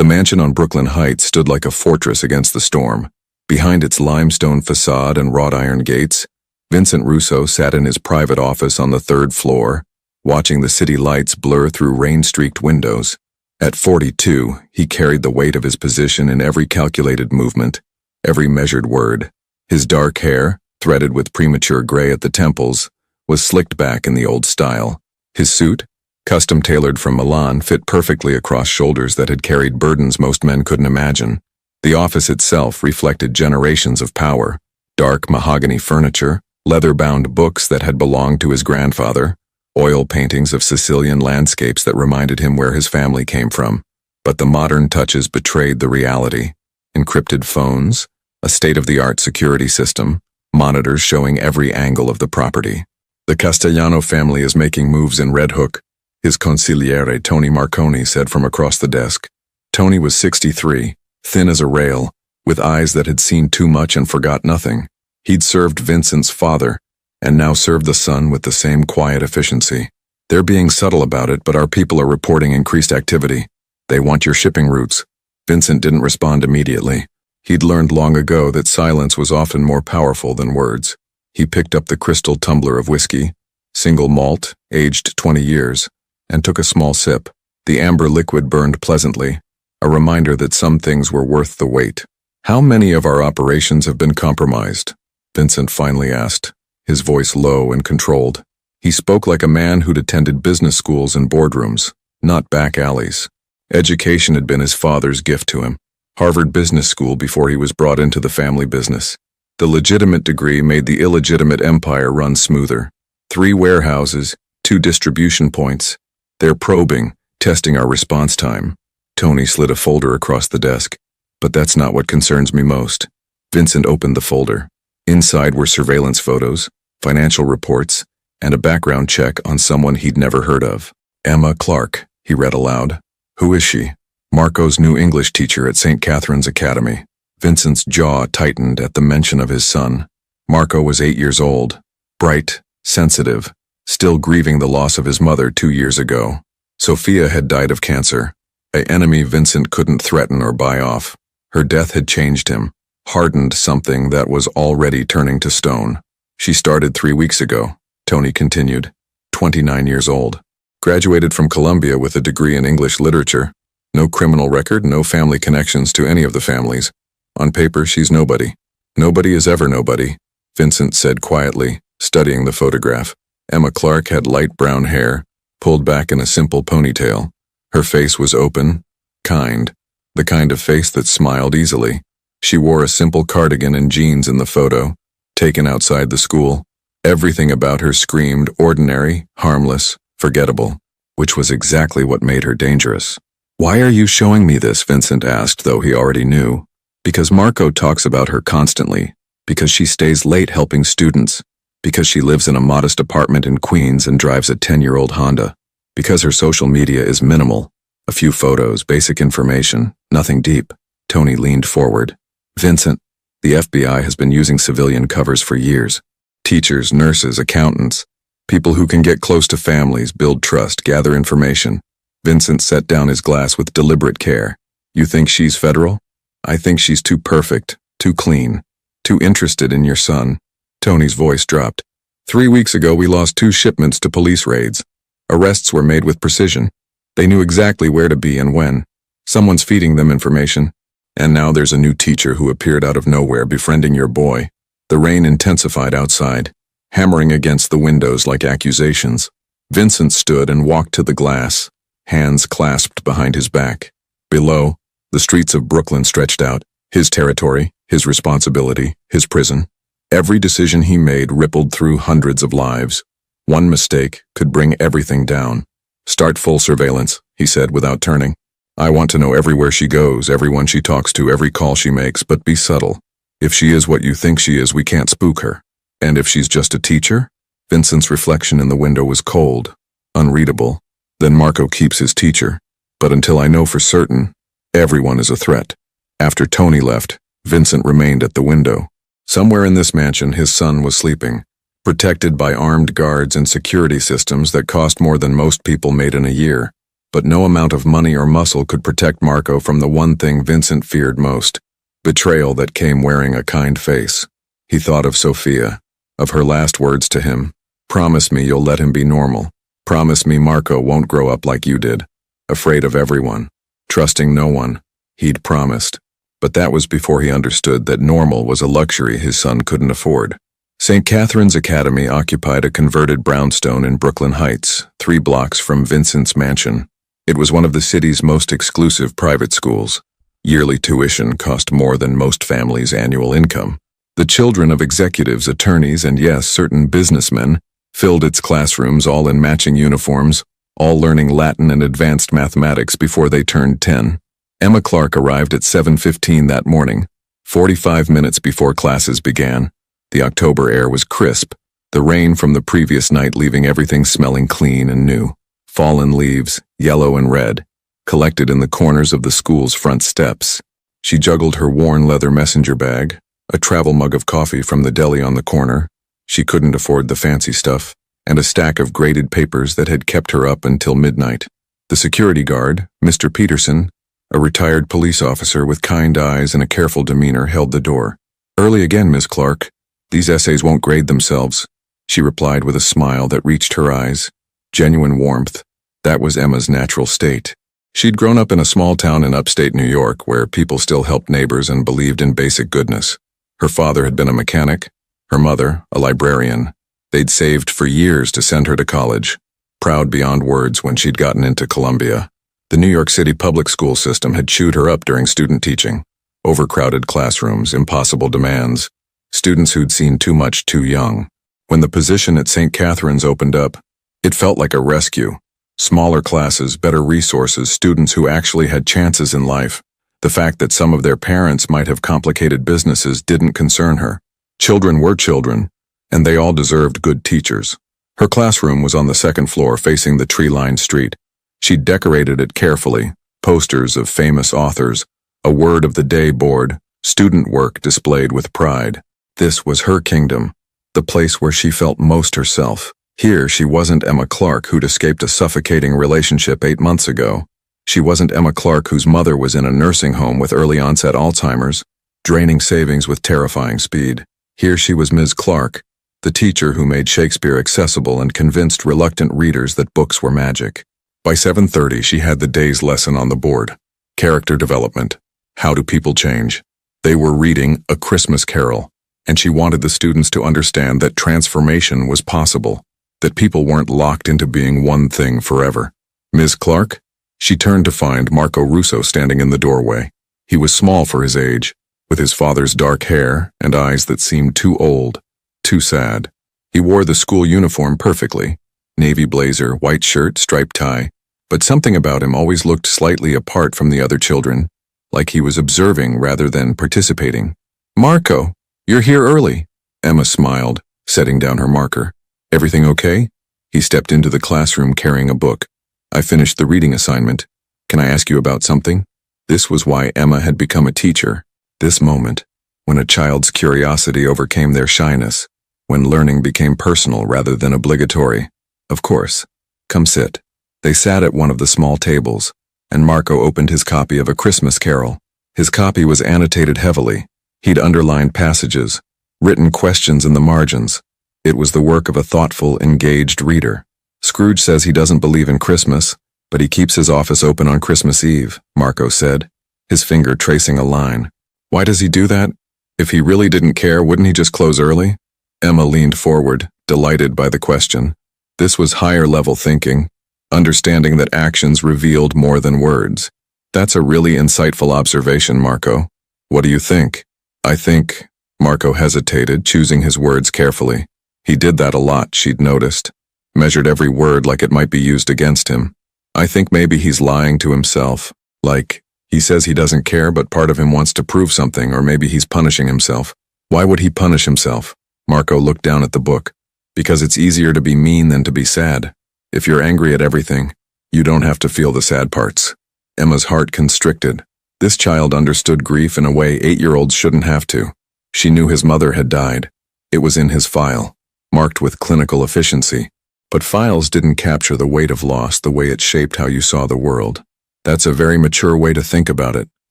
The mansion on Brooklyn Heights stood like a fortress against the storm. Behind its limestone facade and wrought iron gates, Vincent Russo sat in his private office on the third floor, watching the city lights blur through rain-streaked windows. At 42, he carried the weight of his position in every calculated movement, every measured word. His dark hair, threaded with premature gray at the temples, was slicked back in the old style. His suit, custom-tailored from Milan, fit perfectly across shoulders that had carried burdens most men couldn't imagine. The office itself reflected generations of power: dark mahogany furniture, leather-bound books that had belonged to his grandfather, oil paintings of Sicilian landscapes that reminded him where his family came from. But the modern touches betrayed the reality. Encrypted phones, a state-of-the-art security system, monitors showing every angle of the property. The Castellano family is making moves in Red Hook, his consigliere Tony Marconi said from across the desk. Tony was 63, thin as a rail, with eyes that had seen too much and forgot nothing. He'd served Vincent's father, and now served the son with the same quiet efficiency. They're being subtle about it, but our people are reporting increased activity. They want your shipping routes. Vincent didn't respond immediately. He'd learned long ago that silence was often more powerful than words. He picked up the crystal tumbler of whiskey, single malt, aged 20 years, and took a small sip. The amber liquid burned pleasantly, a reminder that some things were worth the wait. "How many of our operations have been compromised?" Vincent finally asked, his voice low and controlled. He spoke like a man who'd attended business schools and boardrooms, not back alleys. Education had been his father's gift to him. Harvard Business School before he was brought into the family business. The legitimate degree made the illegitimate empire run smoother. 3 warehouses, 2 distribution points. They're probing, testing our response time. Tony slid a folder across the desk. But that's not what concerns me most. Vincent opened the folder. Inside were surveillance photos, financial reports, and a background check on someone he'd never heard of. Emma Clark, he read aloud. Who is she? Marco's new English teacher at St. Catherine's Academy. Vincent's jaw tightened at the mention of his son. Marco was 8 years old, bright, sensitive, still grieving the loss of his mother 2 years ago. Sophia had died of cancer, an enemy Vincent couldn't threaten or buy off. Her death had changed him, hardened something that was already turning to stone. She started 3 weeks ago, Tony continued, 29 years old. Graduated from Columbia with a degree in English literature. No criminal record, no family connections to any of the families. On paper, she's nobody. Nobody is ever nobody, Vincent said quietly, studying the photograph. Emma Clark had light brown hair, pulled back in a simple ponytail. Her face was open, kind, the kind of face that smiled easily. She wore a simple cardigan and jeans in the photo, taken outside the school. Everything about her screamed ordinary, harmless, forgettable, which was exactly what made her dangerous. "Why are you showing me this?" Vincent asked, though he already knew. "Because Marco talks about her constantly, because she stays late helping students, because she lives in a modest apartment in Queens and drives a 10-year-old Honda, because her social media is minimal, a few photos, basic information, nothing deep." Tony leaned forward. "Vincent, the FBI has been using civilian covers for years. Teachers, nurses, accountants, people who can get close to families, build trust, gather information." Vincent set down his glass with deliberate care. "You think she's federal? I think she's too perfect, too clean, too interested in your son." Tony's voice dropped. 3 weeks ago we lost 2 shipments to police raids. Arrests were made with precision. They knew exactly where to be and when. Someone's feeding them information. And now there's a new teacher who appeared out of nowhere befriending your boy. The rain intensified outside, hammering against the windows like accusations. Vincent stood and walked to the glass, hands clasped behind his back. Below, the streets of Brooklyn stretched out, his territory, his responsibility, his prison. Every decision he made rippled through hundreds of lives. One mistake could bring everything down. "Start full surveillance," he said without turning. "I want to know everywhere she goes, everyone she talks to, every call she makes, but be subtle. If she is what you think she is, we can't spook her. And if she's just a teacher?" Vincent's reflection in the window was cold, unreadable. "Then Marco keeps his teacher. But until I know for certain, everyone is a threat." After Tony left, Vincent remained at the window. Somewhere in this mansion, his son was sleeping, protected by armed guards and security systems that cost more than most people made in a year. But no amount of money or muscle could protect Marco from the one thing Vincent feared most: betrayal that came wearing a kind face. He thought of Sophia, of her last words to him. "Promise me you'll let him be normal. Promise me Marco won't grow up like you did. Afraid of everyone. Trusting no one." He'd promised. But that was before he understood that normal was a luxury his son couldn't afford. St. Catherine's Academy occupied a converted brownstone in Brooklyn Heights, 3 blocks from Vincent's mansion. It was one of the city's most exclusive private schools. Yearly tuition cost more than most families' annual income. The children of executives, attorneys, and yes, certain businessmen filled its classrooms, all in matching uniforms, all learning Latin and advanced mathematics before they turned 10. Emma Clark arrived at 7:15 that morning, 45 minutes before classes began. The October air was crisp, the rain from the previous night leaving everything smelling clean and new. Fallen leaves, yellow and red, collected in the corners of the school's front steps. She juggled her worn leather messenger bag, a travel mug of coffee from the deli on the corner. She couldn't afford the fancy stuff, and a stack of graded papers that had kept her up until midnight. The security guard, Mr. Peterson, a retired police officer with kind eyes and a careful demeanor, held the door. "Early again, Miss Clark. These essays won't grade themselves," she replied with a smile that reached her eyes. Genuine warmth. That was Emma's natural state. She'd grown up in a small town in upstate New York where people still helped neighbors and believed in basic goodness. Her father had been a mechanic, her mother a librarian. They'd saved for years to send her to college, proud beyond words when she'd gotten into Columbia. The New York City public school system had chewed her up during student teaching. Overcrowded classrooms, impossible demands, students who'd seen too much too young. When the position at St. Catherine's opened up, it felt like a rescue. Smaller classes, better resources, students who actually had chances in life. The fact that some of their parents might have complicated businesses didn't concern her. Children were children, and they all deserved good teachers. Her classroom was on the 2nd floor facing the tree-lined street. She'd decorated it carefully, posters of famous authors, a word of the day board, student work displayed with pride. This was her kingdom, the place where she felt most herself. Here she wasn't Emma Clark who'd escaped a suffocating relationship 8 months ago. She wasn't Emma Clark whose mother was in a nursing home with early onset Alzheimer's, draining savings with terrifying speed. Here she was Ms. Clark, the teacher who made Shakespeare accessible and convinced reluctant readers that books were magic. By 7:30 she had the day's lesson on the board. Character development. How do people change? They were reading A Christmas Carol, and she wanted the students to understand that transformation was possible, that people weren't locked into being one thing forever. "Ms. Clark?" She turned to find Marco Russo standing in the doorway. He was small for his age, with his father's dark hair and eyes that seemed too old, too sad. He wore the school uniform perfectly, navy blazer, white shirt, striped tie, but something about him always looked slightly apart from the other children, like he was observing rather than participating. "Marco, you're here early." Emma smiled, setting down her marker. "Everything okay?" He stepped into the classroom carrying a book. "I finished the reading assignment. Can I ask you about something?" This was why Emma had become a teacher. This moment, when a child's curiosity overcame their shyness, when learning became personal rather than obligatory. "Of course. Come sit." They sat at one of the small tables, and Marco opened his copy of A Christmas Carol. His copy was annotated heavily. He'd underlined passages, written questions in the margins. It was the work of a thoughtful, engaged reader. "Scrooge says he doesn't believe in Christmas, but he keeps his office open on Christmas Eve," Marco said, his finger tracing a line. "Why does he do that? If he really didn't care, wouldn't he just close early?" Emma leaned forward, delighted by the question. This was higher-level thinking, understanding that actions revealed more than words. "That's a really insightful observation, Marco. What do you think?" "I think," Marco hesitated, choosing his words carefully. He did that a lot, she'd noticed. Measured every word like it might be used against him. "I think maybe he's lying to himself. Like, he says he doesn't care, but part of him wants to prove something, or maybe he's punishing himself." "Why would he punish himself?" Marco looked down at the book. "Because it's easier to be mean than to be sad. If you're angry at everything, you don't have to feel the sad parts." Emma's heart constricted. This child understood grief in a way 8-year-olds shouldn't have to. She knew his mother had died. It was in his file, marked with clinical efficiency. But files didn't capture the weight of loss the way it shaped how you saw the world. That's a very mature way to think about it,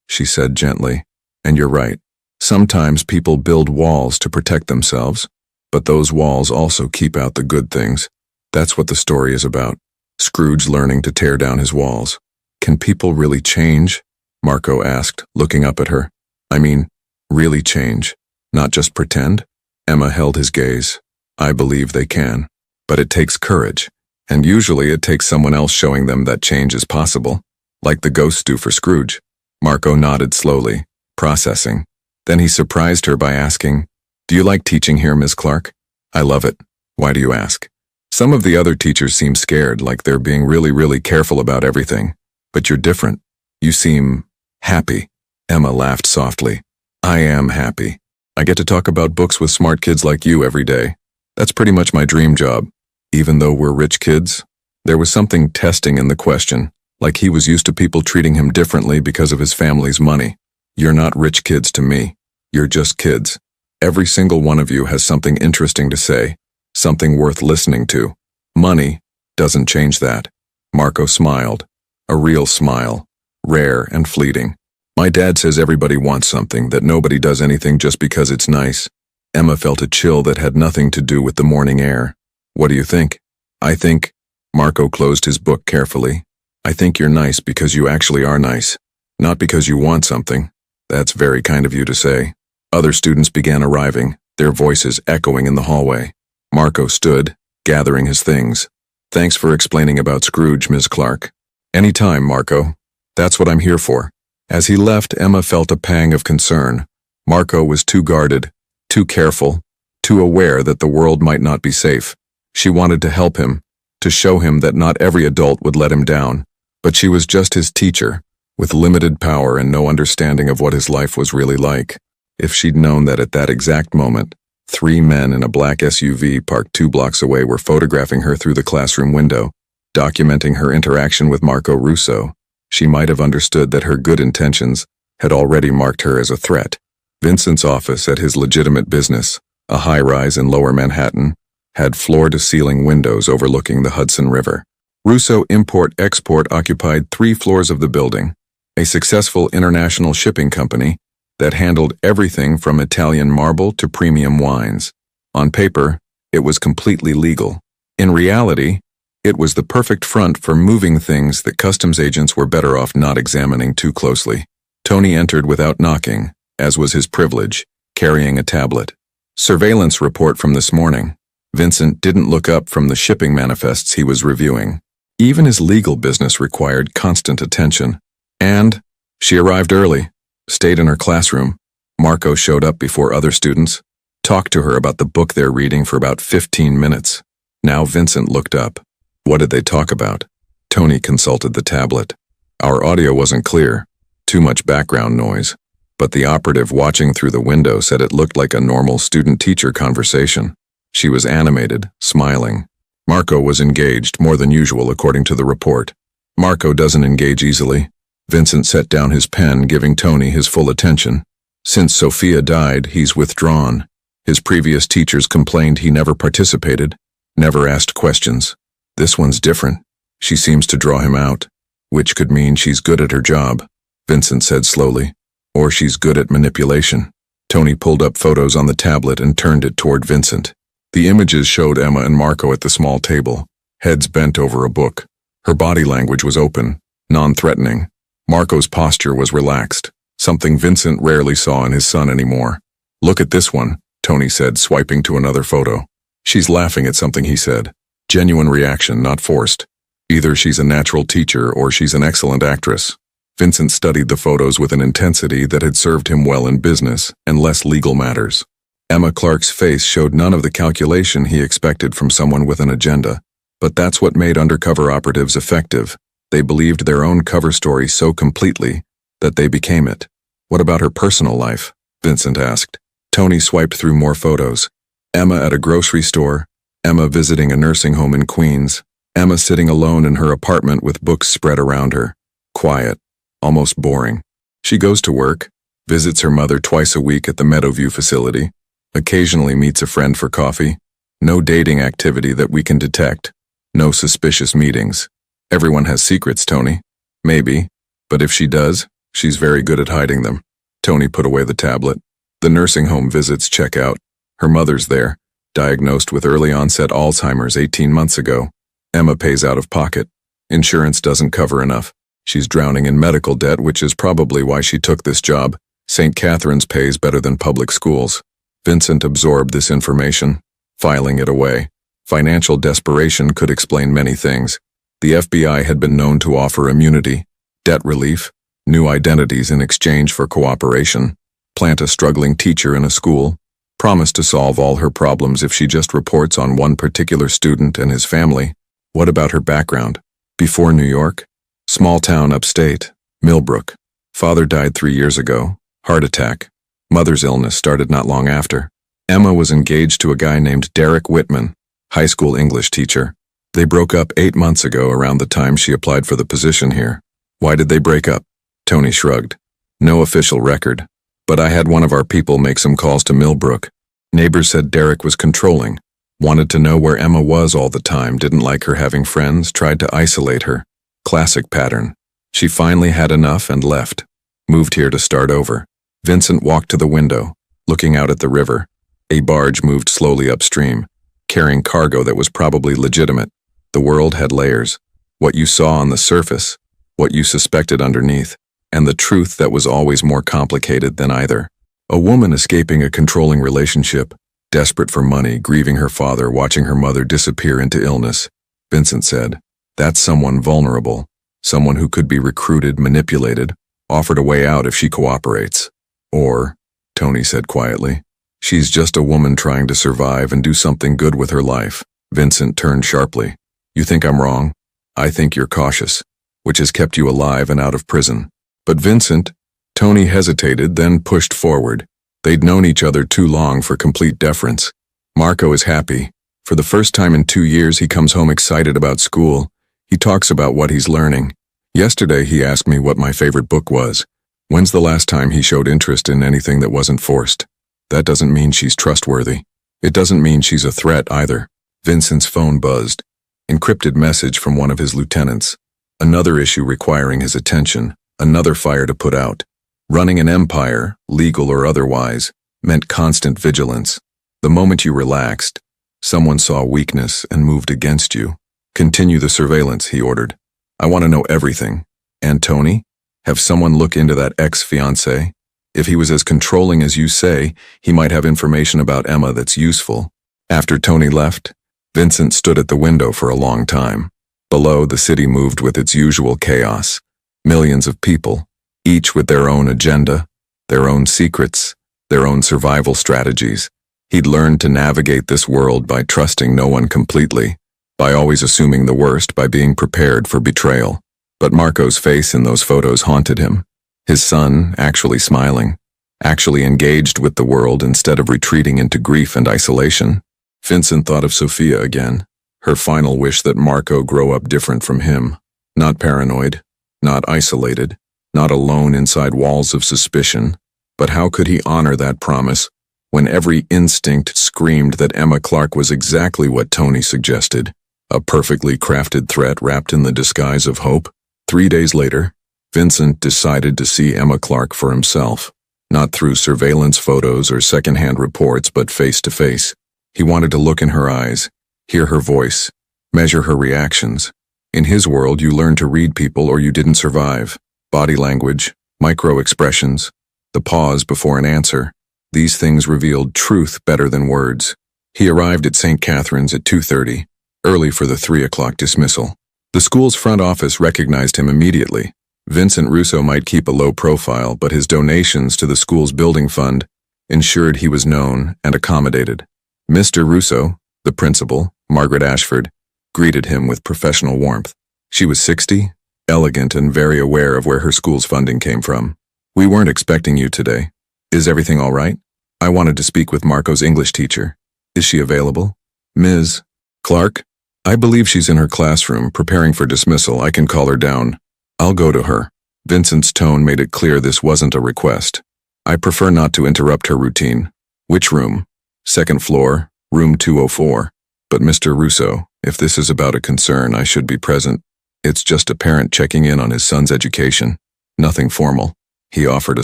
she said gently. And you're right. Sometimes people build walls to protect themselves, but those walls also keep out the good things. That's what the story is about. Scrooge learning to tear down his walls. Can people really change? Marco asked, looking up at her. I mean, really change, not just pretend? Emma held his gaze. I believe they can. But it takes courage, and usually it takes someone else showing them that change is possible, like the ghosts do for Scrooge. Marco nodded slowly, processing. Then he surprised her by asking, Do you like teaching here, Miss Clark? I love it. Why do you ask? Some of the other teachers seem scared, like they're being really careful about everything. But you're different. You seem happy. Emma laughed softly. I am happy. I get to talk about books with smart kids like you every day. That's pretty much my dream job. Even though we're rich kids? There was something testing in the question, like he was used to people treating him differently because of his family's money. You're not rich kids to me. You're just kids. Every single one of you has something interesting to say, something worth listening to. Money doesn't change that. Marco smiled. A real smile. Rare and fleeting. My dad says everybody wants something, that nobody does anything just because it's nice. Emma felt a chill that had nothing to do with the morning air. What do you think? I think, Marco closed his book carefully. I think you're nice because you actually are nice. Not because you want something. That's very kind of you to say. Other students began arriving, their voices echoing in the hallway. Marco stood, gathering his things. Thanks for explaining about Scrooge, Ms. Clark. Any time, Marco. That's what I'm here for. As he left, Emma felt a pang of concern. Marco was too guarded, too careful, too aware that the world might not be safe. She wanted to help him, to show him that not every adult would let him down. But she was just his teacher, with limited power and no understanding of what his life was really like. If she'd known that at that exact moment, 3 men in a black SUV parked 2 blocks away were photographing her through the classroom window, documenting her interaction with Marco Russo, she might have understood that her good intentions had already marked her as a threat. Vincent's office at his legitimate business, a high-rise in Lower Manhattan, had floor-to-ceiling windows overlooking the Hudson River. Russo Import-Export occupied 3 floors of the building, a successful international shipping company that handled everything from Italian marble to premium wines. On paper, it was completely legal. In reality, it was the perfect front for moving things that customs agents were better off not examining too closely. Tony entered without knocking, as was his privilege, carrying a tablet. Surveillance report from this morning. Vincent didn't look up from the shipping manifests he was reviewing. Even his legal business required constant attention. And she arrived early, stayed in her classroom. Marco showed up before other students, talked to her about the book they're reading for about 15 minutes. Now Vincent looked up. What did they talk about? Tony consulted the tablet. Our audio wasn't clear, too much background noise, but the operative watching through the window said it looked like a normal student-teacher conversation. She was animated, smiling. Marco was engaged more than usual according to the report. Marco doesn't engage easily. Vincent set down his pen, giving Tony his full attention. Since Sophia died, he's withdrawn. His previous teachers complained he never participated, never asked questions. This one's different. She seems to draw him out, which could mean she's good at her job, Vincent said slowly. Or she's good at manipulation. Tony pulled up photos on the tablet and turned it toward Vincent. The images showed Emma and Marco at the small table, heads bent over a book. Her body language was open, non-threatening. Marco's posture was relaxed, something Vincent rarely saw in his son anymore. Look at this one, Tony said, swiping to another photo. She's laughing at something he said. Genuine reaction, not forced. Either she's a natural teacher or she's an excellent actress. Vincent studied the photos with an intensity that had served him well in business and less legal matters. Emma Clark's face showed none of the calculation he expected from someone with an agenda. But that's what made undercover operatives effective. They believed their own cover story so completely that they became it. What about her personal life? Vincent asked. Tony swiped through more photos. Emma at a grocery store, Emma visiting a nursing home in Queens, Emma sitting alone in her apartment with books spread around her. Quiet, almost boring. She goes to work, visits her mother twice a week at the Meadowview facility, occasionally meets a friend for coffee. No dating activity that we can detect. No suspicious meetings. Everyone has secrets, Tony. Maybe, but if she does, she's very good at hiding them. Tony put away the tablet. The nursing home visits check out. Her mother's there, diagnosed with early onset Alzheimer's 18 months ago. Emma pays out of pocket. Insurance doesn't cover enough. She's drowning in medical debt, which is probably why she took this job. St. Catherine's pays better than public schools. Vincent absorbed this information, filing it away. Financial desperation could explain many things. The FBI had been known to offer immunity, debt relief, new identities in exchange for cooperation, plant a struggling teacher in a school, promise to solve all her problems if she just reports on one particular student and his family. What about her background? Before New York? Small town upstate, Millbrook. Father died 3 years ago, heart attack. Mother's illness started not long after. Emma was engaged to a guy named Derek Whitman, high school English teacher. They broke up 8 months ago around the time she applied for the position here. Why did they break up? Tony shrugged. No official record, but I had one of our people make some calls to Millbrook. Neighbors said Derek was controlling, wanted to know where Emma was all the time, didn't like her having friends, tried to isolate her. Classic pattern. She finally had enough and left. Moved here to start over. Vincent walked to the window, looking out at the river. A barge moved slowly upstream, carrying cargo that was probably legitimate. The world had layers. What you saw on the surface, what you suspected underneath, and the truth that was always more complicated than either. A woman escaping a controlling relationship, desperate for money, grieving her father, watching her mother disappear into illness. Vincent said, that's someone vulnerable, someone who could be recruited, manipulated, offered a way out if she cooperates. Or, Tony said quietly, she's just a woman trying to survive and do something good with her life. Vincent turned sharply. You think I'm wrong? I think you're cautious, which has kept you alive and out of prison. But Vincent, Tony hesitated, then pushed forward. They'd known each other too long for complete deference. Marco is happy. For the first time in 2 years, he comes home excited about school. He talks about what he's learning. Yesterday, he asked me what my favorite book was. When's the last time he showed interest in anything that wasn't forced? That doesn't mean she's trustworthy. It doesn't mean she's a threat either. Vincent's phone buzzed. Encrypted message from one of his lieutenants. Another issue requiring his attention. Another fire to put out. Running an empire, legal or otherwise, meant constant vigilance. The moment you relaxed, someone saw weakness and moved against you. Continue the surveillance, he ordered. I want to know everything. And Tony? Have someone look into that ex-fiancé? If he was as controlling as you say, he might have information about Emma that's useful. After Tony left, Vincent stood at the window for a long time. Below, the city moved with its usual chaos. Millions of people, each with their own agenda, their own secrets, their own survival strategies. He'd learned to navigate this world by trusting no one completely, by always assuming the worst, by being prepared for betrayal. But Marco's face in those photos haunted him. His son, actually smiling, actually engaged with the world instead of retreating into grief and isolation. Vincent thought of Sophia again, her final wish that Marco grow up different from him, not paranoid, not isolated, not alone inside walls of suspicion. But how could he honor that promise when every instinct screamed that Emma Clark was exactly what Tony suggested, a perfectly crafted threat wrapped in the disguise of hope? 3 days later, Vincent decided to see Emma Clark for himself, not through surveillance photos or secondhand reports, but face to face. He wanted to look in her eyes, hear her voice, measure her reactions. In his world, you learned to read people or you didn't survive. Body language, micro-expressions, the pause before an answer. These things revealed truth better than words. He arrived at St. Catherine's at 2:30, early for the 3 o'clock dismissal. The school's front office recognized him immediately. Vincent Russo might keep a low profile, but his donations to the school's building fund ensured he was known and accommodated. Mr. Russo, the principal, Margaret Ashford, greeted him with professional warmth. She was 60, elegant, and very aware of where her school's funding came from. We weren't expecting you today. Is everything all right? I wanted to speak with Marco's English teacher. Is she available? Ms. Clark? I believe she's in her classroom, preparing for dismissal. I can call her down. I'll go to her. Vincent's tone made it clear this wasn't a request. I prefer not to interrupt her routine. Which room? Second floor, room 204. But Mr. Russo, if this is about a concern, I should be present. It's just a parent checking in on his son's education. Nothing formal. He offered a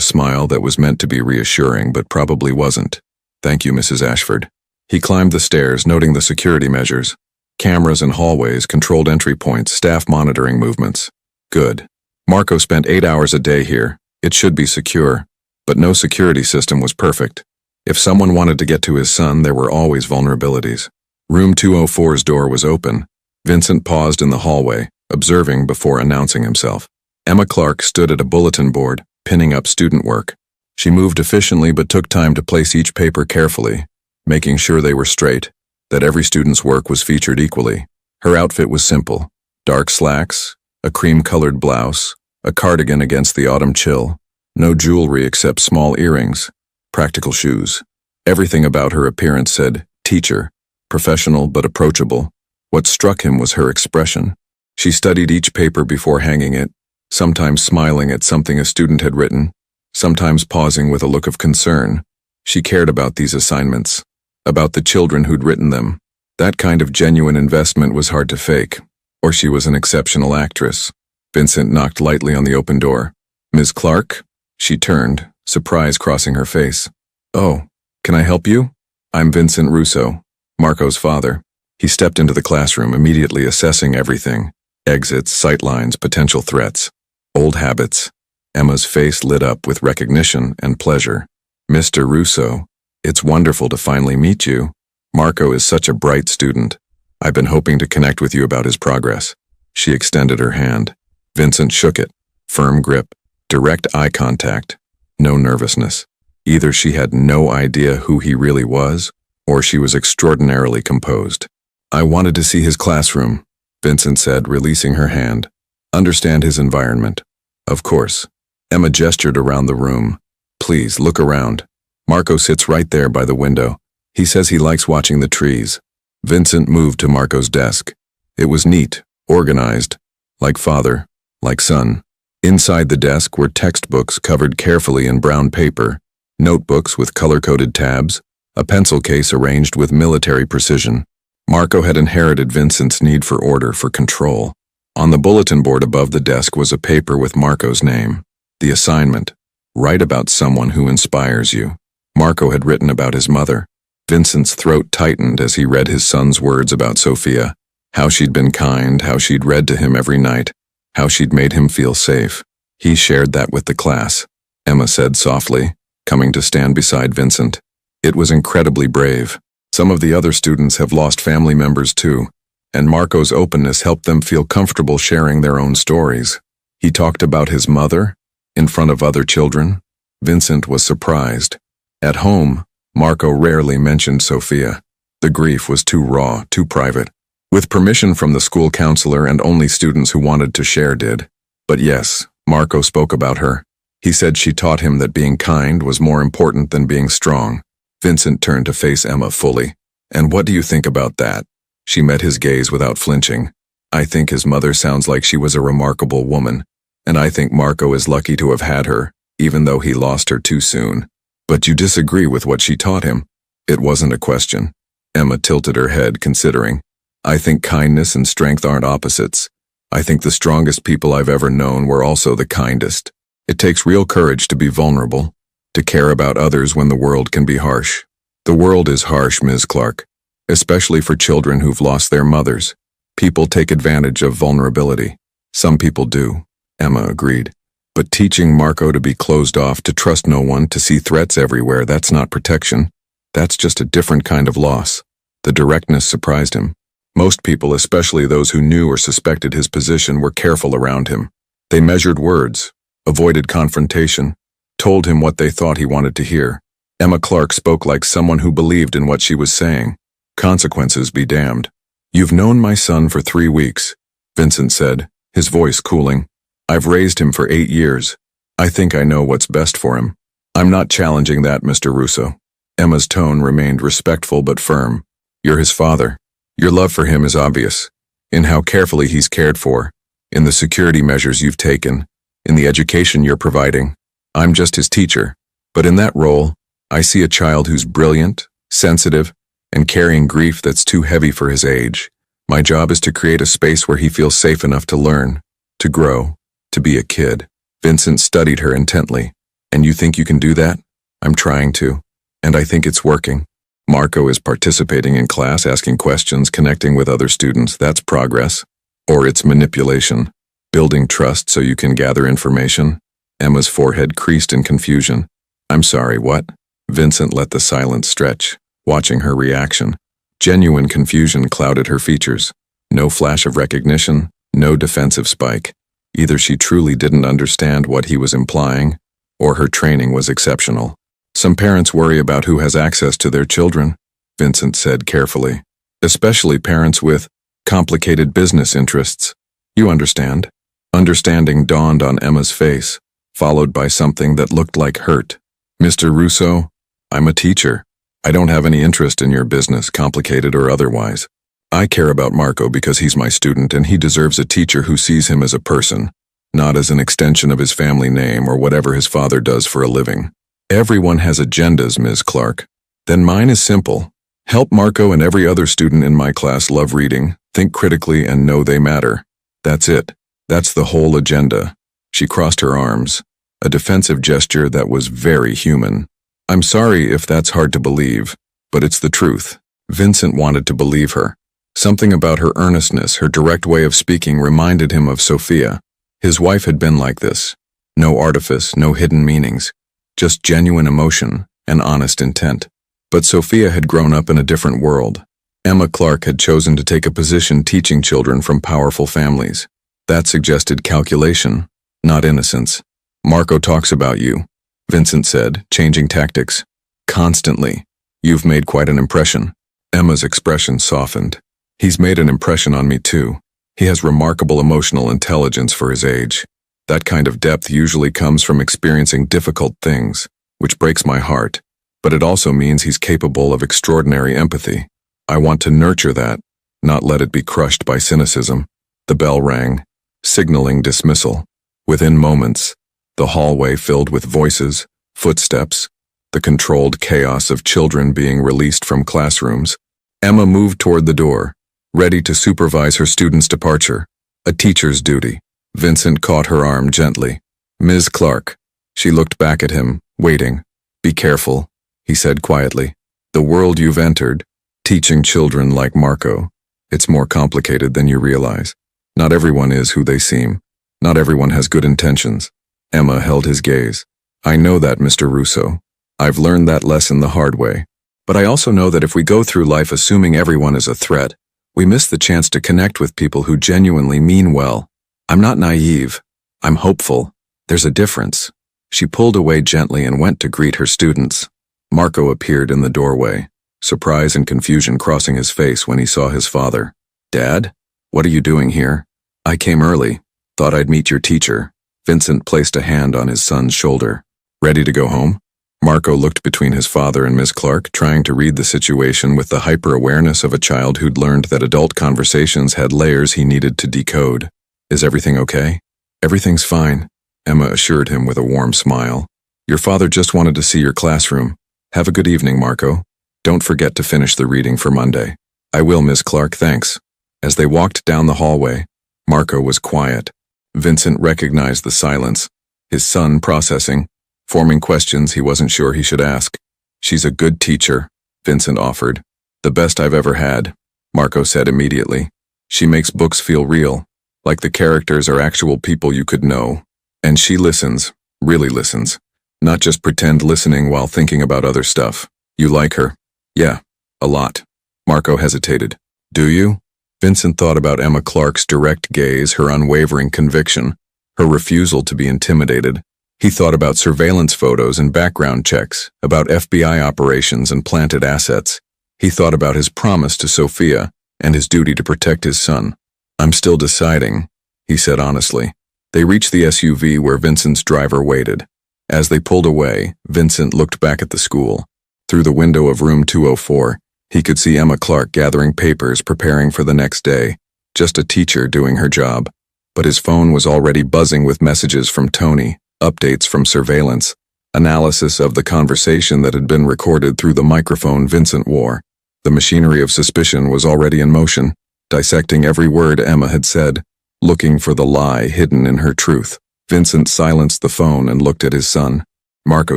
smile that was meant to be reassuring, but probably wasn't. Thank you, Mrs. Ashford. He climbed the stairs, noting the security measures. Cameras in hallways, controlled entry points, staff monitoring movements. Good. Marco spent 8 hours a day here. It should be secure. But no security system was perfect. If someone wanted to get to his son, there were always vulnerabilities. Room 204's door was open. Vincent paused in the hallway, observing before announcing himself. Emma Clark stood at a bulletin board, pinning up student work. She moved efficiently but took time to place each paper carefully, making sure they were straight, that every student's work was featured equally. Her outfit was simple: dark slacks, a cream-colored blouse, a cardigan against the autumn chill, no jewelry except small earrings, practical shoes. Everything about her appearance said, teacher, professional but approachable. What struck him was her expression. She studied each paper before hanging it, sometimes smiling at something a student had written, sometimes pausing with a look of concern. She cared about these assignments, about the children who'd written them. That kind of genuine investment was hard to fake, or she was an exceptional actress. Vincent knocked lightly on the open door. Ms. Clark? She turned, surprise crossing her face. Oh, can I help you? I'm Vincent Russo, Marco's father. He stepped into the classroom, immediately assessing everything. Exits, sightlines, potential threats. Old habits. Emma's face lit up with recognition and pleasure. Mr. Russo, it's wonderful to finally meet you. Marco is such a bright student. I've been hoping to connect with you about his progress. She extended her hand. Vincent shook it. Firm grip. Direct eye contact. No nervousness. Either she had no idea who he really was, or she was extraordinarily composed. I wanted to see his classroom, Vincent said, releasing her hand. Understand his environment. Of course. Emma gestured around the room. Please, look around. Marco sits right there by the window. He says he likes watching the trees. Vincent moved to Marco's desk. It was neat, organized, like father, like son. Inside the desk were textbooks covered carefully in brown paper, notebooks with color-coded tabs, a pencil case arranged with military precision. Marco had inherited Vincent's need for order, for control. On the bulletin board above the desk was a paper with Marco's name. The assignment: write about someone who inspires you. Marco had written about his mother. Vincent's throat tightened as he read his son's words about Sophia, how she'd been kind, how she'd read to him every night, how she'd made him feel safe. He shared that with the class, Emma said softly, coming to stand beside Vincent. It was incredibly brave. Some of the other students have lost family members too, and Marco's openness helped them feel comfortable sharing their own stories. He talked about his mother, in front of other children. Vincent was surprised. At home, Marco rarely mentioned Sophia. The grief was too raw, too private. With permission from the school counselor, and only students who wanted to share did. But yes, Marco spoke about her. He said she taught him that being kind was more important than being strong. Vincent turned to face Emma fully. And what do you think about that? She met his gaze without flinching. I think his mother sounds like she was a remarkable woman, and I think Marco is lucky to have had her, even though he lost her too soon. But you disagree with what she taught him? It wasn't a question. Emma tilted her head, considering. I think kindness and strength aren't opposites. I think the strongest people I've ever known were also the kindest. It takes real courage to be vulnerable, to care about others when the world can be harsh. The world is harsh, Ms. Clark, especially for children who've lost their mothers. People take advantage of vulnerability. Some people do, Emma agreed. But teaching Marco to be closed off, to trust no one, to see threats everywhere, that's not protection. That's just a different kind of loss. The directness surprised him. Most people, especially those who knew or suspected his position, were careful around him. They measured words, avoided confrontation, told him what they thought he wanted to hear. Emma Clark spoke like someone who believed in what she was saying. Consequences be damned. You've known my son for 3 weeks, Vincent said, his voice cooling. I've raised him for 8 years. I think I know what's best for him. I'm not challenging that, Mr. Russo. Emma's tone remained respectful but firm. You're his father. Your love for him is obvious, in how carefully he's cared for, in the security measures you've taken, in the education you're providing. I'm just his teacher, but in that role, I see a child who's brilliant, sensitive, and carrying grief that's too heavy for his age. My job is to create a space where he feels safe enough to learn, to grow, to be a kid. Vincent studied her intently. And you think you can do that? I'm trying to. And I think it's working. Marco is participating in class, asking questions, connecting with other students. That's progress. Or it's manipulation. Building trust so you can gather information. Emma's forehead creased in confusion. I'm sorry, what? Vincent let the silence stretch, watching her reaction. Genuine confusion clouded her features. No flash of recognition, no defensive spike. Either she truly didn't understand what he was implying, or her training was exceptional. Some parents worry about who has access to their children, Vincent said carefully. Especially parents with complicated business interests. You understand? Understanding dawned on Emma's face, followed by something that looked like hurt. Mr. Russo, I'm a teacher. I don't have any interest in your business, complicated or otherwise. I care about Marco because he's my student and he deserves a teacher who sees him as a person, not as an extension of his family name or whatever his father does for a living. Everyone has agendas, Ms. Clark. Then mine is simple. Help Marco and every other student in my class love reading, think critically, and know they matter. That's it. That's the whole agenda. She crossed her arms, a defensive gesture that was very human. I'm sorry if that's hard to believe, but it's the truth. Vincent wanted to believe her. Something about her earnestness, her direct way of speaking reminded him of Sophia. His wife had been like this. No artifice, no hidden meanings. Just genuine emotion and honest intent. But Sophia had grown up in a different world. Emma Clark had chosen to take a position teaching children from powerful families. That suggested calculation, not innocence. Marco talks about you, Vincent said, changing tactics. Constantly. You've made quite an impression. Emma's expression softened. He's made an impression on me too. He has remarkable emotional intelligence for his age. That kind of depth usually comes from experiencing difficult things, which breaks my heart, but it also means he's capable of extraordinary empathy. I want to nurture that, not let it be crushed by cynicism. The bell rang, signaling dismissal. Within moments, the hallway filled with voices, footsteps, the controlled chaos of children being released from classrooms. Emma moved toward the door, ready to supervise her student's departure, a teacher's duty. Vincent caught her arm gently. Ms. Clark. She looked back at him, waiting. Be careful, he said quietly. The world you've entered, teaching children like Marco, it's more complicated than you realize. Not everyone is who they seem. Not everyone has good intentions. Emma held his gaze. I know that, Mr. Russo. I've learned that lesson the hard way. But I also know that if we go through life assuming everyone is a threat, we miss the chance to connect with people who genuinely mean well. I'm not naive. I'm hopeful. There's a difference. She pulled away gently and went to greet her students. Marco appeared in the doorway, surprise and confusion crossing his face when he saw his father. Dad? What are you doing here? I came early. Thought I'd meet your teacher. Vincent placed a hand on his son's shoulder. Ready to go home? Marco looked between his father and Miss Clark, trying to read the situation with the hyper-awareness of a child who'd learned that adult conversations had layers he needed to decode. Is everything okay? Everything's fine, Emma assured him with a warm smile. Your father just wanted to see your classroom. Have a good evening, Marco. Don't forget to finish the reading for Monday. I will, Miss Clark, thanks. As they walked down the hallway, Marco was quiet. Vincent recognized the silence, his son processing, forming questions he wasn't sure he should ask. She's a good teacher, Vincent offered. The best I've ever had, Marco said immediately. She makes books feel real, like the characters are actual people you could know. And she listens, really listens, not just pretend listening while thinking about other stuff. You like her? Yeah, a lot. Marco hesitated. Do you? Vincent thought about Emma Clark's direct gaze, her unwavering conviction, her refusal to be intimidated. He thought about surveillance photos and background checks, about FBI operations and planted assets. He thought about his promise to Sophia and his duty to protect his son. I'm still deciding, he said honestly. They reached the SUV where Vincent's driver waited. As they pulled away, Vincent looked back at the school. Through the window of room 204, he could see Emma Clark gathering papers, preparing for the next day. Just a teacher doing her job. But his phone was already buzzing with messages from Tony, updates from surveillance, analysis of the conversation that had been recorded through the microphone Vincent wore. The machinery of suspicion was already in motion, dissecting every word Emma had said, looking for the lie hidden in her truth. Vincent silenced the phone and looked at his son. Marco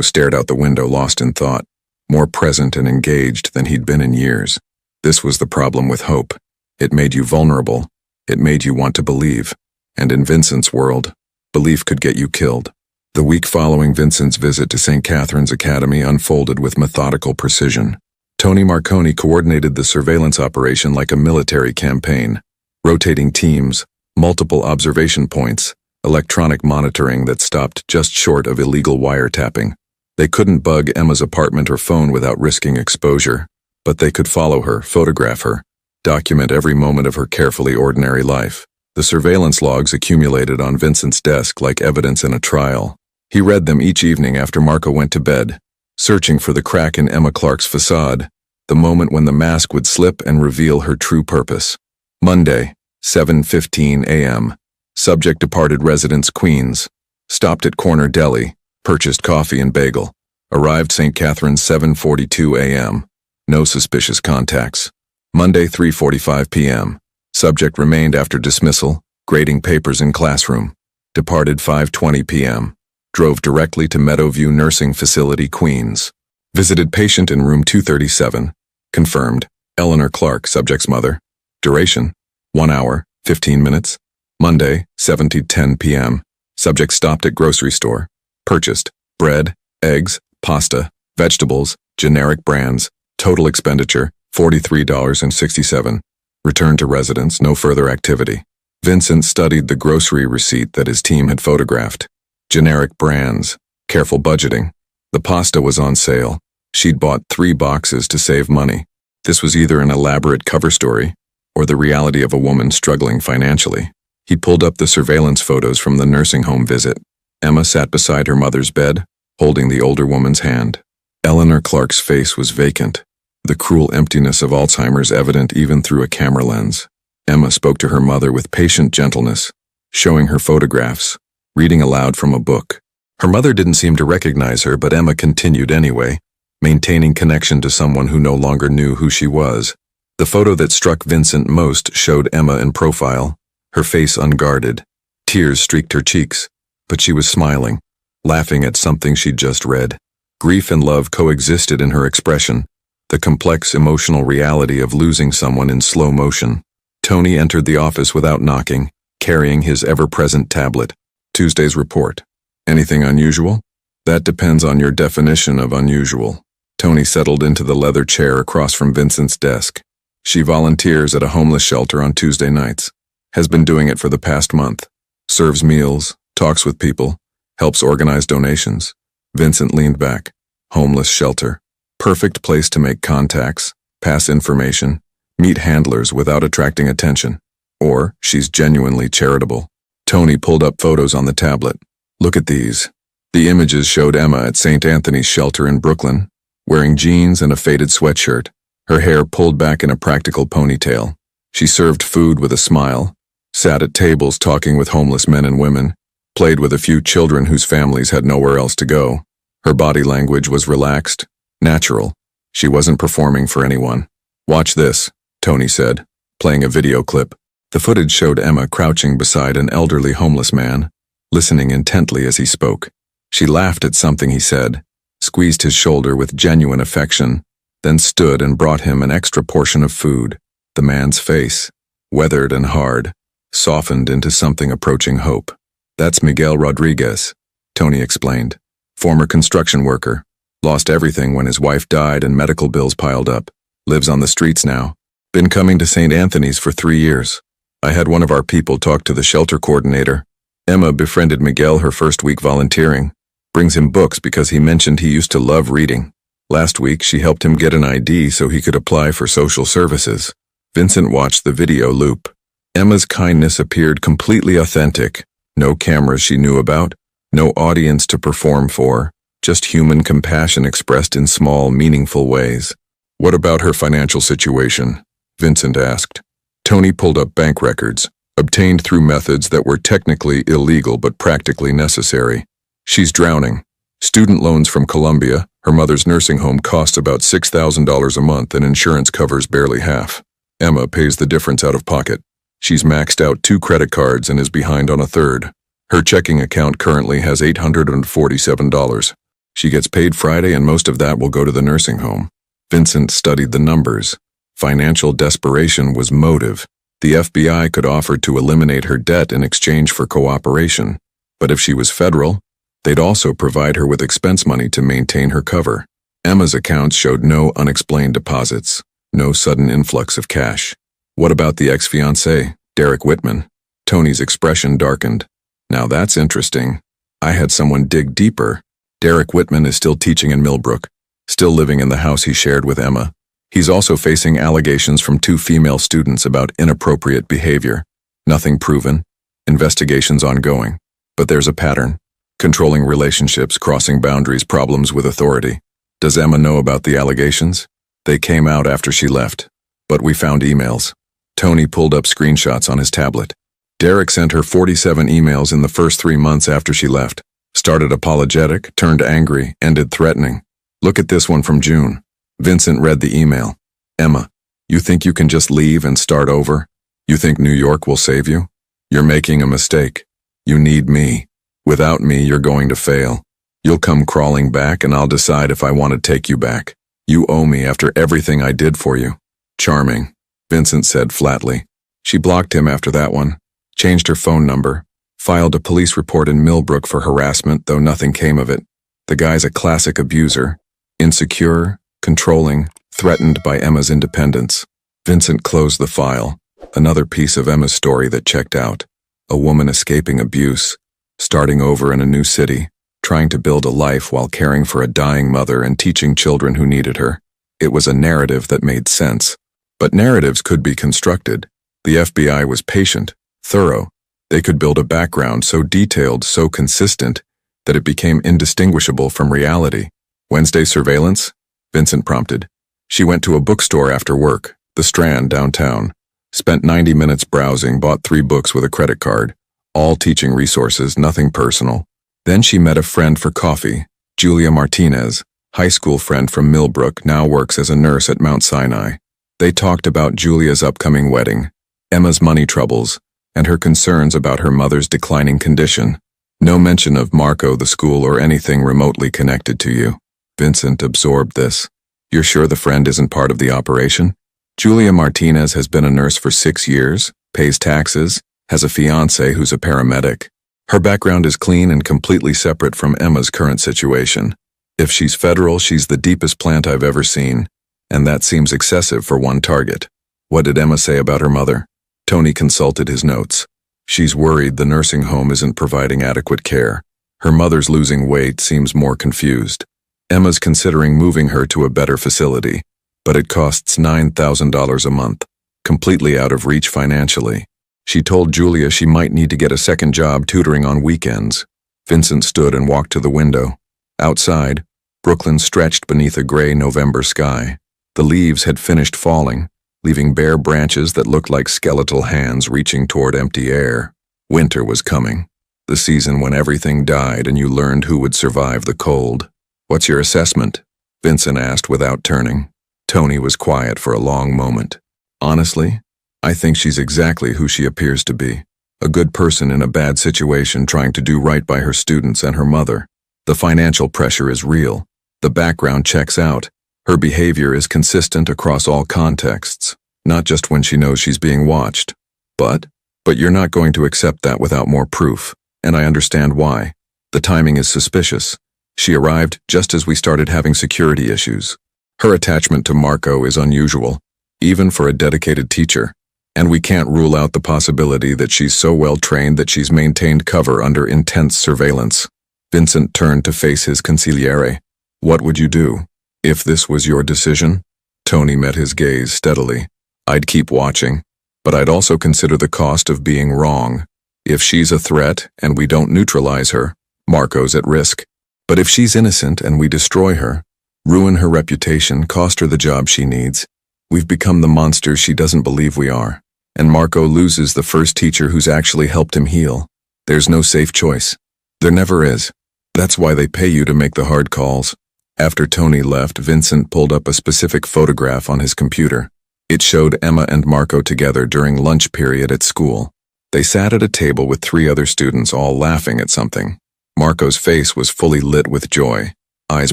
stared out the window, lost in thought, more present and engaged than he'd been in years. This was the problem with hope. It made you vulnerable. It made you want to believe. And in Vincent's world, belief could get you killed. The week following Vincent's visit to St. Catherine's Academy unfolded with methodical precision. Tony Marconi coordinated the surveillance operation like a military campaign. Rotating teams, multiple observation points, electronic monitoring that stopped just short of illegal wiretapping. They couldn't bug Emma's apartment or phone without risking exposure, but they could follow her, photograph her, document every moment of her carefully ordinary life. The surveillance logs accumulated on Vincent's desk like evidence in a trial. He read them each evening after Marco went to bed, searching for the crack in Emma Clark's facade, the moment when the mask would slip and reveal her true purpose. Monday, 7:15 a.m. Subject departed residence Queens. Stopped at Corner Deli, purchased coffee and bagel. Arrived St. Catherine's 7:42 a.m. No suspicious contacts. Monday, 3:45 p.m. Subject remained after dismissal, grading papers in classroom. Departed 5:20 p.m. Drove directly to Meadowview Nursing Facility, Queens. Visited patient in room 237. Confirmed. Eleanor Clark, subject's mother. Duration, 1 hour, 15 minutes. Monday, 7:10 p.m. Subject stopped at grocery store. Purchased bread, eggs, pasta, vegetables, generic brands. Total expenditure, $43.67. Returned to residence, no further activity. Vincent studied the grocery receipt that his team had photographed. Generic brands, careful budgeting. The pasta was on sale. She'd bought 3 boxes to save money. This was either an elaborate cover story or the reality of a woman struggling financially. He pulled up the surveillance photos from the nursing home visit. Emma sat beside her mother's bed, holding the older woman's hand. Eleanor Clark's face was vacant, the cruel emptiness of Alzheimer's evident even through a camera lens. Emma spoke to her mother with patient gentleness, showing her photographs, reading aloud from a book. Her mother didn't seem to recognize her, but Emma continued anyway, maintaining connection to someone who no longer knew who she was. The photo that struck Vincent most showed Emma in profile, her face unguarded. Tears streaked her cheeks, but she was smiling, laughing at something she'd just read. Grief and love coexisted in her expression, the complex emotional reality of losing someone in slow motion. Tony entered the office without knocking, carrying his ever-present tablet. Tuesday's report. Anything unusual? That depends on your definition of unusual. Tony settled into the leather chair across from Vincent's desk. She volunteers at a homeless shelter on Tuesday nights. Has been doing it for the past month. Serves meals, talks with people, helps organize donations. Vincent leaned back. Homeless shelter. Perfect place to make contacts, pass information, meet handlers without attracting attention. Or she's genuinely charitable. Tony pulled up photos on the tablet. Look at these. The images showed Emma at St. Anthony's shelter in Brooklyn, wearing jeans and a faded sweatshirt, her hair pulled back in a practical ponytail. She served food with a smile, sat at tables talking with homeless men and women, played with a few children whose families had nowhere else to go. Her body language was relaxed, natural. She wasn't performing for anyone. Watch this, Tony said, playing a video clip. The footage showed Emma crouching beside an elderly homeless man, listening intently as he spoke. She laughed at something he said, squeezed his shoulder with genuine affection, then stood and brought him an extra portion of food. The man's face, weathered and hard, softened into something approaching hope. That's Miguel Rodriguez, Tony explained. Former construction worker. Lost everything when his wife died and medical bills piled up. Lives on the streets now. Been coming to St. Anthony's for 3 years. I had one of our people talk to the shelter coordinator. Emma befriended Miguel her first week volunteering. Brings him books because he mentioned he used to love reading. Last week, she helped him get an ID so he could apply for social services. Vincent watched the video loop. Emma's kindness appeared completely authentic. No cameras she knew about, no audience to perform for, just human compassion expressed in small, meaningful ways. What about her financial situation? Vincent asked. Tony pulled up bank records, obtained through methods that were technically illegal but practically necessary. She's drowning. Student loans from Colombia. Her mother's nursing home costs about $6,000 a month and insurance covers barely half. Emma pays the difference out of pocket. She's maxed out 2 credit cards and is behind on a third. Her checking account currently has $847. She gets paid Friday and most of that will go to the nursing home. Vincent studied the numbers. Financial desperation was motive. The FBI could offer to eliminate her debt in exchange for cooperation. But if she was federal, they'd also provide her with expense money to maintain her cover. Emma's accounts showed no unexplained deposits, no sudden influx of cash. What about the ex-fiancé, Derek Whitman? Tony's expression darkened. Now that's interesting. I had someone dig deeper. Derek Whitman is still teaching in Millbrook, still living in the house he shared with Emma. He's also facing allegations from 2 female students about inappropriate behavior. Nothing proven. Investigations ongoing. But there's a pattern. Controlling relationships, crossing boundaries, problems with authority. Does Emma know about the allegations? They came out after she left. But we found emails. Tony pulled up screenshots on his tablet. Derek sent her 47 emails in the first 3 months after she left. Started apologetic, turned angry, ended threatening. Look at this one from June. Vincent read the email. Emma, you think you can just leave and start over? You think New York will save you? You're making a mistake. You need me. Without me, you're going to fail. You'll come crawling back and I'll decide if I want to take you back. You owe me after everything I did for you. Charming, Vincent said flatly. She blocked him after that one, changed her phone number, filed a police report in Millbrook for harassment, though nothing came of it. The guy's a classic abuser, insecure, controlling, threatened by Emma's independence. Vincent closed the file. Another piece of Emma's story that checked out. A woman escaping abuse, starting over in a new city, trying to build a life while caring for a dying mother and teaching children who needed her. It was a narrative that made sense. But narratives could be constructed. The FBI was patient, thorough. They could build a background so detailed, so consistent, that it became indistinguishable from reality. Wednesday surveillance? Vincent prompted. She went to a bookstore after work, the Strand downtown. Spent 90 minutes browsing, bought 3 books with a credit card. All teaching resources, nothing personal. Then she met a friend for coffee, Julia Martinez, high school friend from Millbrook, now works as a nurse at Mount Sinai. They talked about Julia's upcoming wedding, Emma's money troubles, and her concerns about her mother's declining condition. No mention of Marco, the school, or anything remotely connected to you. Vincent absorbed this. You're sure the friend isn't part of the operation? Julia Martinez has been a nurse for 6 years, pays taxes, has a fiancé who's a paramedic. Her background is clean and completely separate from Emma's current situation. If she's federal, she's the deepest plant I've ever seen, and that seems excessive for one target. What did Emma say about her mother? Tony consulted his notes. She's worried the nursing home isn't providing adequate care. Her mother's losing weight, seems more confused. Emma's considering moving her to a better facility, but it costs $9,000 a month, completely out of reach financially. She told Julia she might need to get a second job tutoring on weekends. Vincent stood and walked to the window. Outside, Brooklyn stretched beneath a gray November sky. The leaves had finished falling, leaving bare branches that looked like skeletal hands reaching toward empty air. Winter was coming, the season when everything died and you learned who would survive the cold. What's your assessment? Vincent asked without turning. Tony was quiet for a long moment. Honestly, I think she's exactly who she appears to be. A good person in a bad situation trying to do right by her students and her mother. The financial pressure is real. The background checks out. Her behavior is consistent across all contexts, not just when she knows she's being watched. But you're not going to accept that without more proof, and I understand why. The timing is suspicious. She arrived just as we started having security issues. Her attachment to Marco is unusual, even for a dedicated teacher, and we can't rule out the possibility that she's so well trained that she's maintained cover under intense surveillance. Vincent turned to face his consigliere. What would you do? If this was your decision? Tony met his gaze steadily. I'd keep watching, but I'd also consider the cost of being wrong. If she's a threat and we don't neutralize her, Marco's at risk. But if she's innocent and we destroy her, ruin her reputation, cost her the job she needs, we've become the monsters she doesn't believe we are. And Marco loses the first teacher who's actually helped him heal. There's no safe choice. There never is. That's why they pay you to make the hard calls. After Tony left, Vincent pulled up a specific photograph on his computer. It showed Emma and Marco together during lunch period at school. They sat at a table with 3 other students, all laughing at something. Marco's face was fully lit with joy, eyes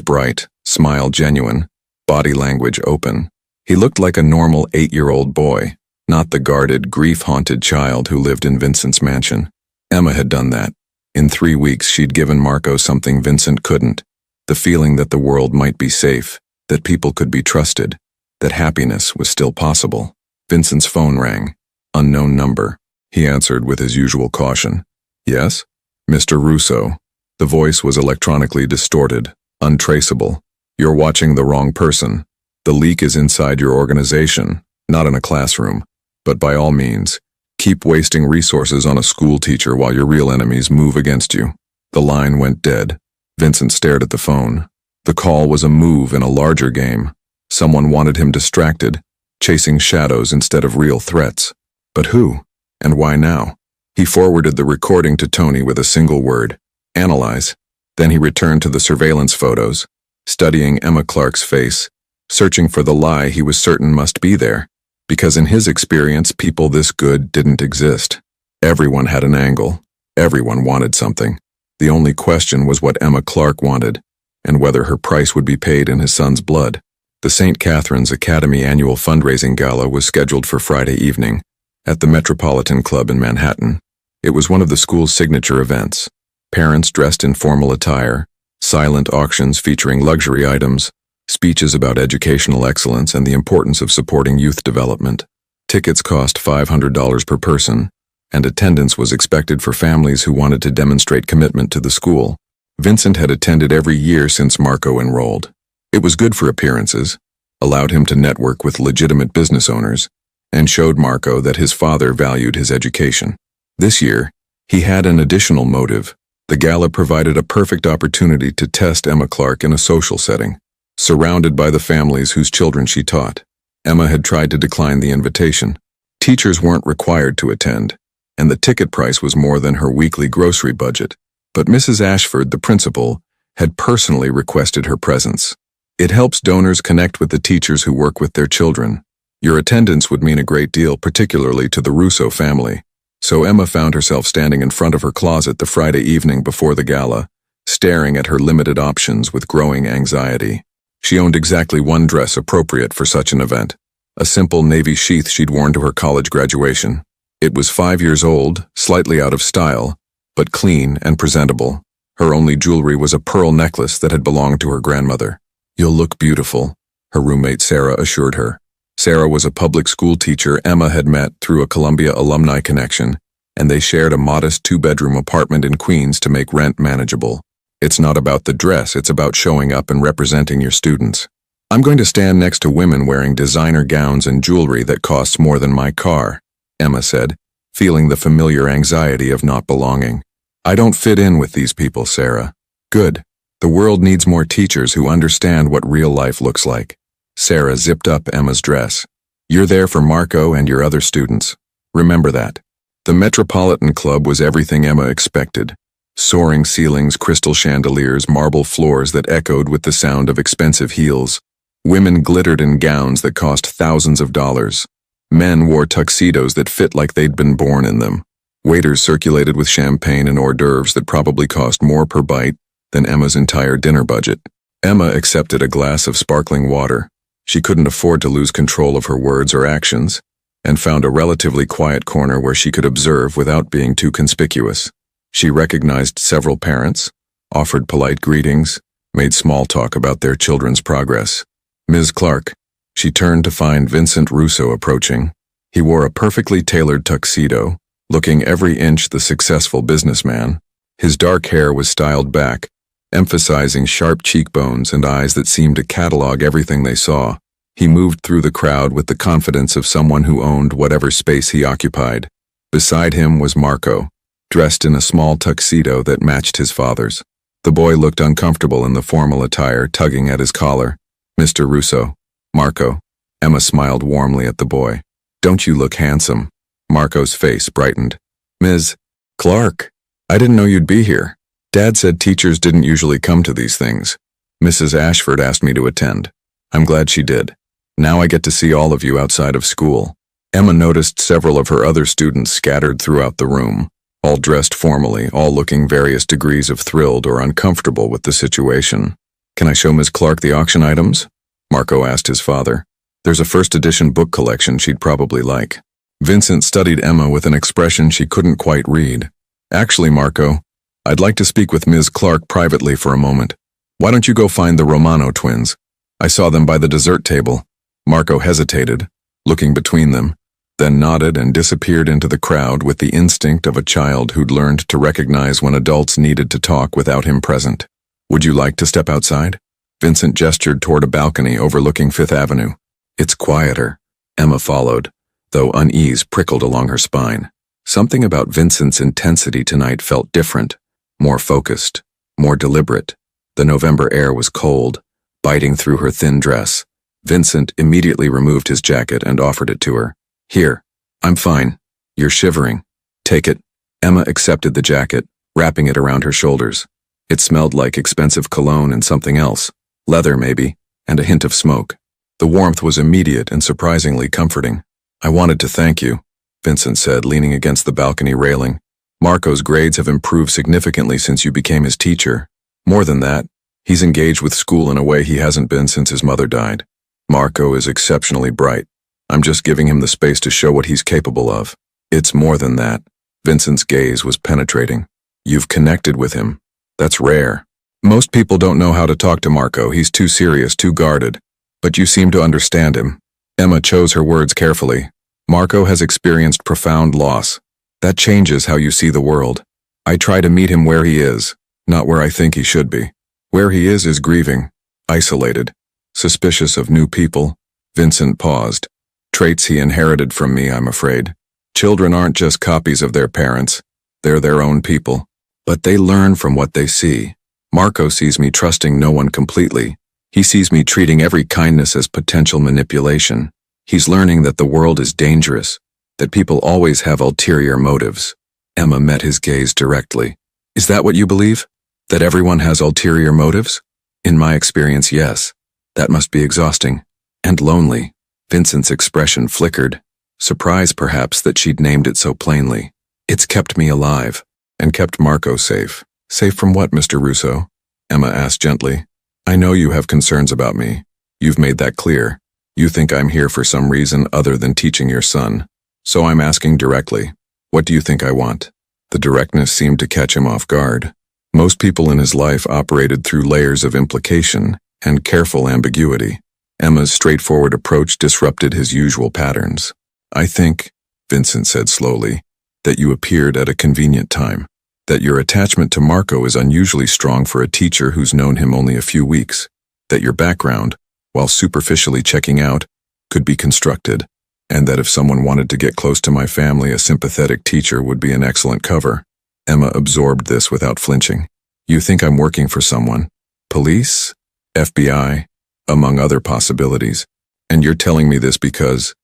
bright, smile genuine, body language open. He looked like a normal 8-year-old boy, not the guarded, grief-haunted child who lived in Vincent's mansion. Emma had done that. In 3 weeks, she'd given Marco something Vincent couldn't: the feeling that the world might be safe, that people could be trusted, that happiness was still possible. Vincent's phone rang. Unknown number. He answered with his usual caution. Yes? Mr. Russo. The voice was electronically distorted, untraceable. You're watching the wrong person. The leak is inside your organization, not in a classroom. But by all means, keep wasting resources on a school teacher while your real enemies move against you. The line went dead. Vincent stared at the phone. The call was a move in a larger game. Someone wanted him distracted, chasing shadows instead of real threats. But who? And why now? He forwarded the recording to Tony with a single word: analyze. Then he returned to the surveillance photos, studying Emma Clark's face, searching for the lie he was certain must be there, because in his experience, people this good didn't exist. Everyone had an angle. Everyone wanted something. The only question was what Emma Clark wanted, and whether her price would be paid in his son's blood. The St. Catherine's Academy annual fundraising gala was scheduled for Friday evening at the Metropolitan Club in Manhattan. It was one of the school's signature events. Parents dressed in formal attire, silent auctions featuring luxury items, speeches about educational excellence and the importance of supporting youth development. Tickets cost $500 per person, and attendance was expected for families who wanted to demonstrate commitment to the school. Vincent had attended every year since Marco enrolled. It was good for appearances, allowed him to network with legitimate business owners, and showed Marco that his father valued his education. This year, he had an additional motive. The gala provided a perfect opportunity to test Emma Clark in a social setting, surrounded by the families whose children she taught. Emma had tried to decline the invitation. Teachers weren't required to attend, and the ticket price was more than her weekly grocery budget. But Mrs. Ashford, the principal, had personally requested her presence. It helps donors connect with the teachers who work with their children. Your attendance would mean a great deal, particularly to the Russo family. So Emma found herself standing in front of her closet the Friday evening before the gala, staring at her limited options with growing anxiety. She owned exactly one dress appropriate for such an event, a simple navy sheath she'd worn to her college graduation. It was 5 years old, slightly out of style, but clean and presentable. Her only jewelry was a pearl necklace that had belonged to her grandmother. "You'll look beautiful," her roommate Sarah assured her. Sarah was a public school teacher Emma had met through a Columbia alumni connection, and they shared a modest 2-bedroom apartment in Queens to make rent manageable. "It's not about the dress, it's about showing up and representing your students. I'm going to stand next to women wearing designer gowns and jewelry that costs more than my car," Emma said, feeling the familiar anxiety of not belonging. "I don't fit in with these people, Sarah." "Good. The world needs more teachers who understand what real life looks like." Sarah zipped up Emma's dress. "You're there for Marco and your other students. Remember that." The Metropolitan Club was everything Emma expected. Soaring ceilings, crystal chandeliers, marble floors that echoed with the sound of expensive heels. Women glittered in gowns that cost thousands of dollars. Men wore tuxedos that fit like they'd been born in them. Waiters circulated with champagne and hors d'oeuvres that probably cost more per bite than Emma's entire dinner budget. Emma accepted a glass of sparkling water. She couldn't afford to lose control of her words or actions, and found a relatively quiet corner where she could observe without being too conspicuous. She recognized several parents, offered polite greetings, made small talk about their children's progress. "Ms. Clark." She turned to find Vincent Russo approaching. He wore a perfectly tailored tuxedo, looking every inch the successful businessman. His dark hair was styled back, emphasizing sharp cheekbones and eyes that seemed to catalog everything they saw. He moved through the crowd with the confidence of someone who owned whatever space he occupied. Beside him was Marco, dressed in a small tuxedo that matched his father's. The boy looked uncomfortable in the formal attire, tugging at his collar. "Mr. Russo." "Marco." Emma smiled warmly at the boy. "Don't you look handsome?" Marco's face brightened. "Ms. Clark, I didn't know you'd be here." Dad said teachers didn't usually come to these things. Mrs. Ashford asked me to attend. I'm glad she did. Now I get to see all of you outside of school. Emma noticed several of her other students scattered throughout the room, all dressed formally, all looking various degrees of thrilled or uncomfortable with the situation. Can I show Ms. Clark the auction items? Marco asked his father. There's a first edition book collection she'd probably like. Vincent studied Emma with an expression she couldn't quite read. Actually, Marco, I'd like to speak with Ms. Clark privately for a moment. Why don't you go find the Romano twins? I saw them by the dessert table. Marco hesitated, looking between them, then nodded and disappeared into the crowd with the instinct of a child who'd learned to recognize when adults needed to talk without him present. Would you like to step outside? Vincent gestured toward a balcony overlooking Fifth Avenue. It's quieter. Emma followed, though unease prickled along her spine. Something about Vincent's intensity tonight felt different, more focused, more deliberate. The November air was cold, biting through her thin dress. Vincent immediately removed his jacket and offered it to her. Here, I'm fine. You're shivering. Take it. Emma accepted the jacket, wrapping it around her shoulders. It smelled like expensive cologne and something else, leather maybe, and a hint of smoke. The warmth was immediate and surprisingly comforting. I wanted to thank you, Vincent said, leaning against the balcony railing. Marco's grades have improved significantly since you became his teacher. More than that, he's engaged with school in a way he hasn't been since his mother died. Marco is exceptionally bright. I'm just giving him the space to show what he's capable of. It's more than that. Vincent's gaze was penetrating. You've connected with him. That's rare. Most people don't know how to talk to Marco. He's too serious, too guarded. But you seem to understand him. Emma chose her words carefully. Marco has experienced profound loss. That changes how you see the world. I try to meet him where he is, not where I think he should be. Where he is grieving, isolated, suspicious of new people. Vincent paused. Traits he inherited from me, I'm afraid. Children aren't just copies of their parents. They're their own people. But they learn from what they see. Marco sees me trusting no one completely. He sees me treating every kindness as potential manipulation. He's learning that the world is dangerous, that people always have ulterior motives. Emma met his gaze directly. Is that what you believe? That everyone has ulterior motives? In my experience, yes. That must be exhausting. And lonely. Vincent's expression flickered. Surprise, perhaps, that she'd named it so plainly. It's kept me alive. And kept Marco safe. Safe from what, Mr. Russo? Emma asked gently. I know you have concerns about me. You've made that clear. You think I'm here for some reason other than teaching your son. So I'm asking directly. What do you think I want? The directness seemed to catch him off guard. Most people in his life operated through layers of implication and careful ambiguity. Emma's straightforward approach disrupted his usual patterns. I think, Vincent said slowly, that you appeared at a convenient time. That your attachment to Marco is unusually strong for a teacher who's known him only a few weeks. That your background, while superficially checking out, could be constructed. And that if someone wanted to get close to my family, a sympathetic teacher would be an excellent cover. Emma absorbed this without flinching. You think I'm working for someone? Police? FBI? Among other possibilities. And you're telling me this because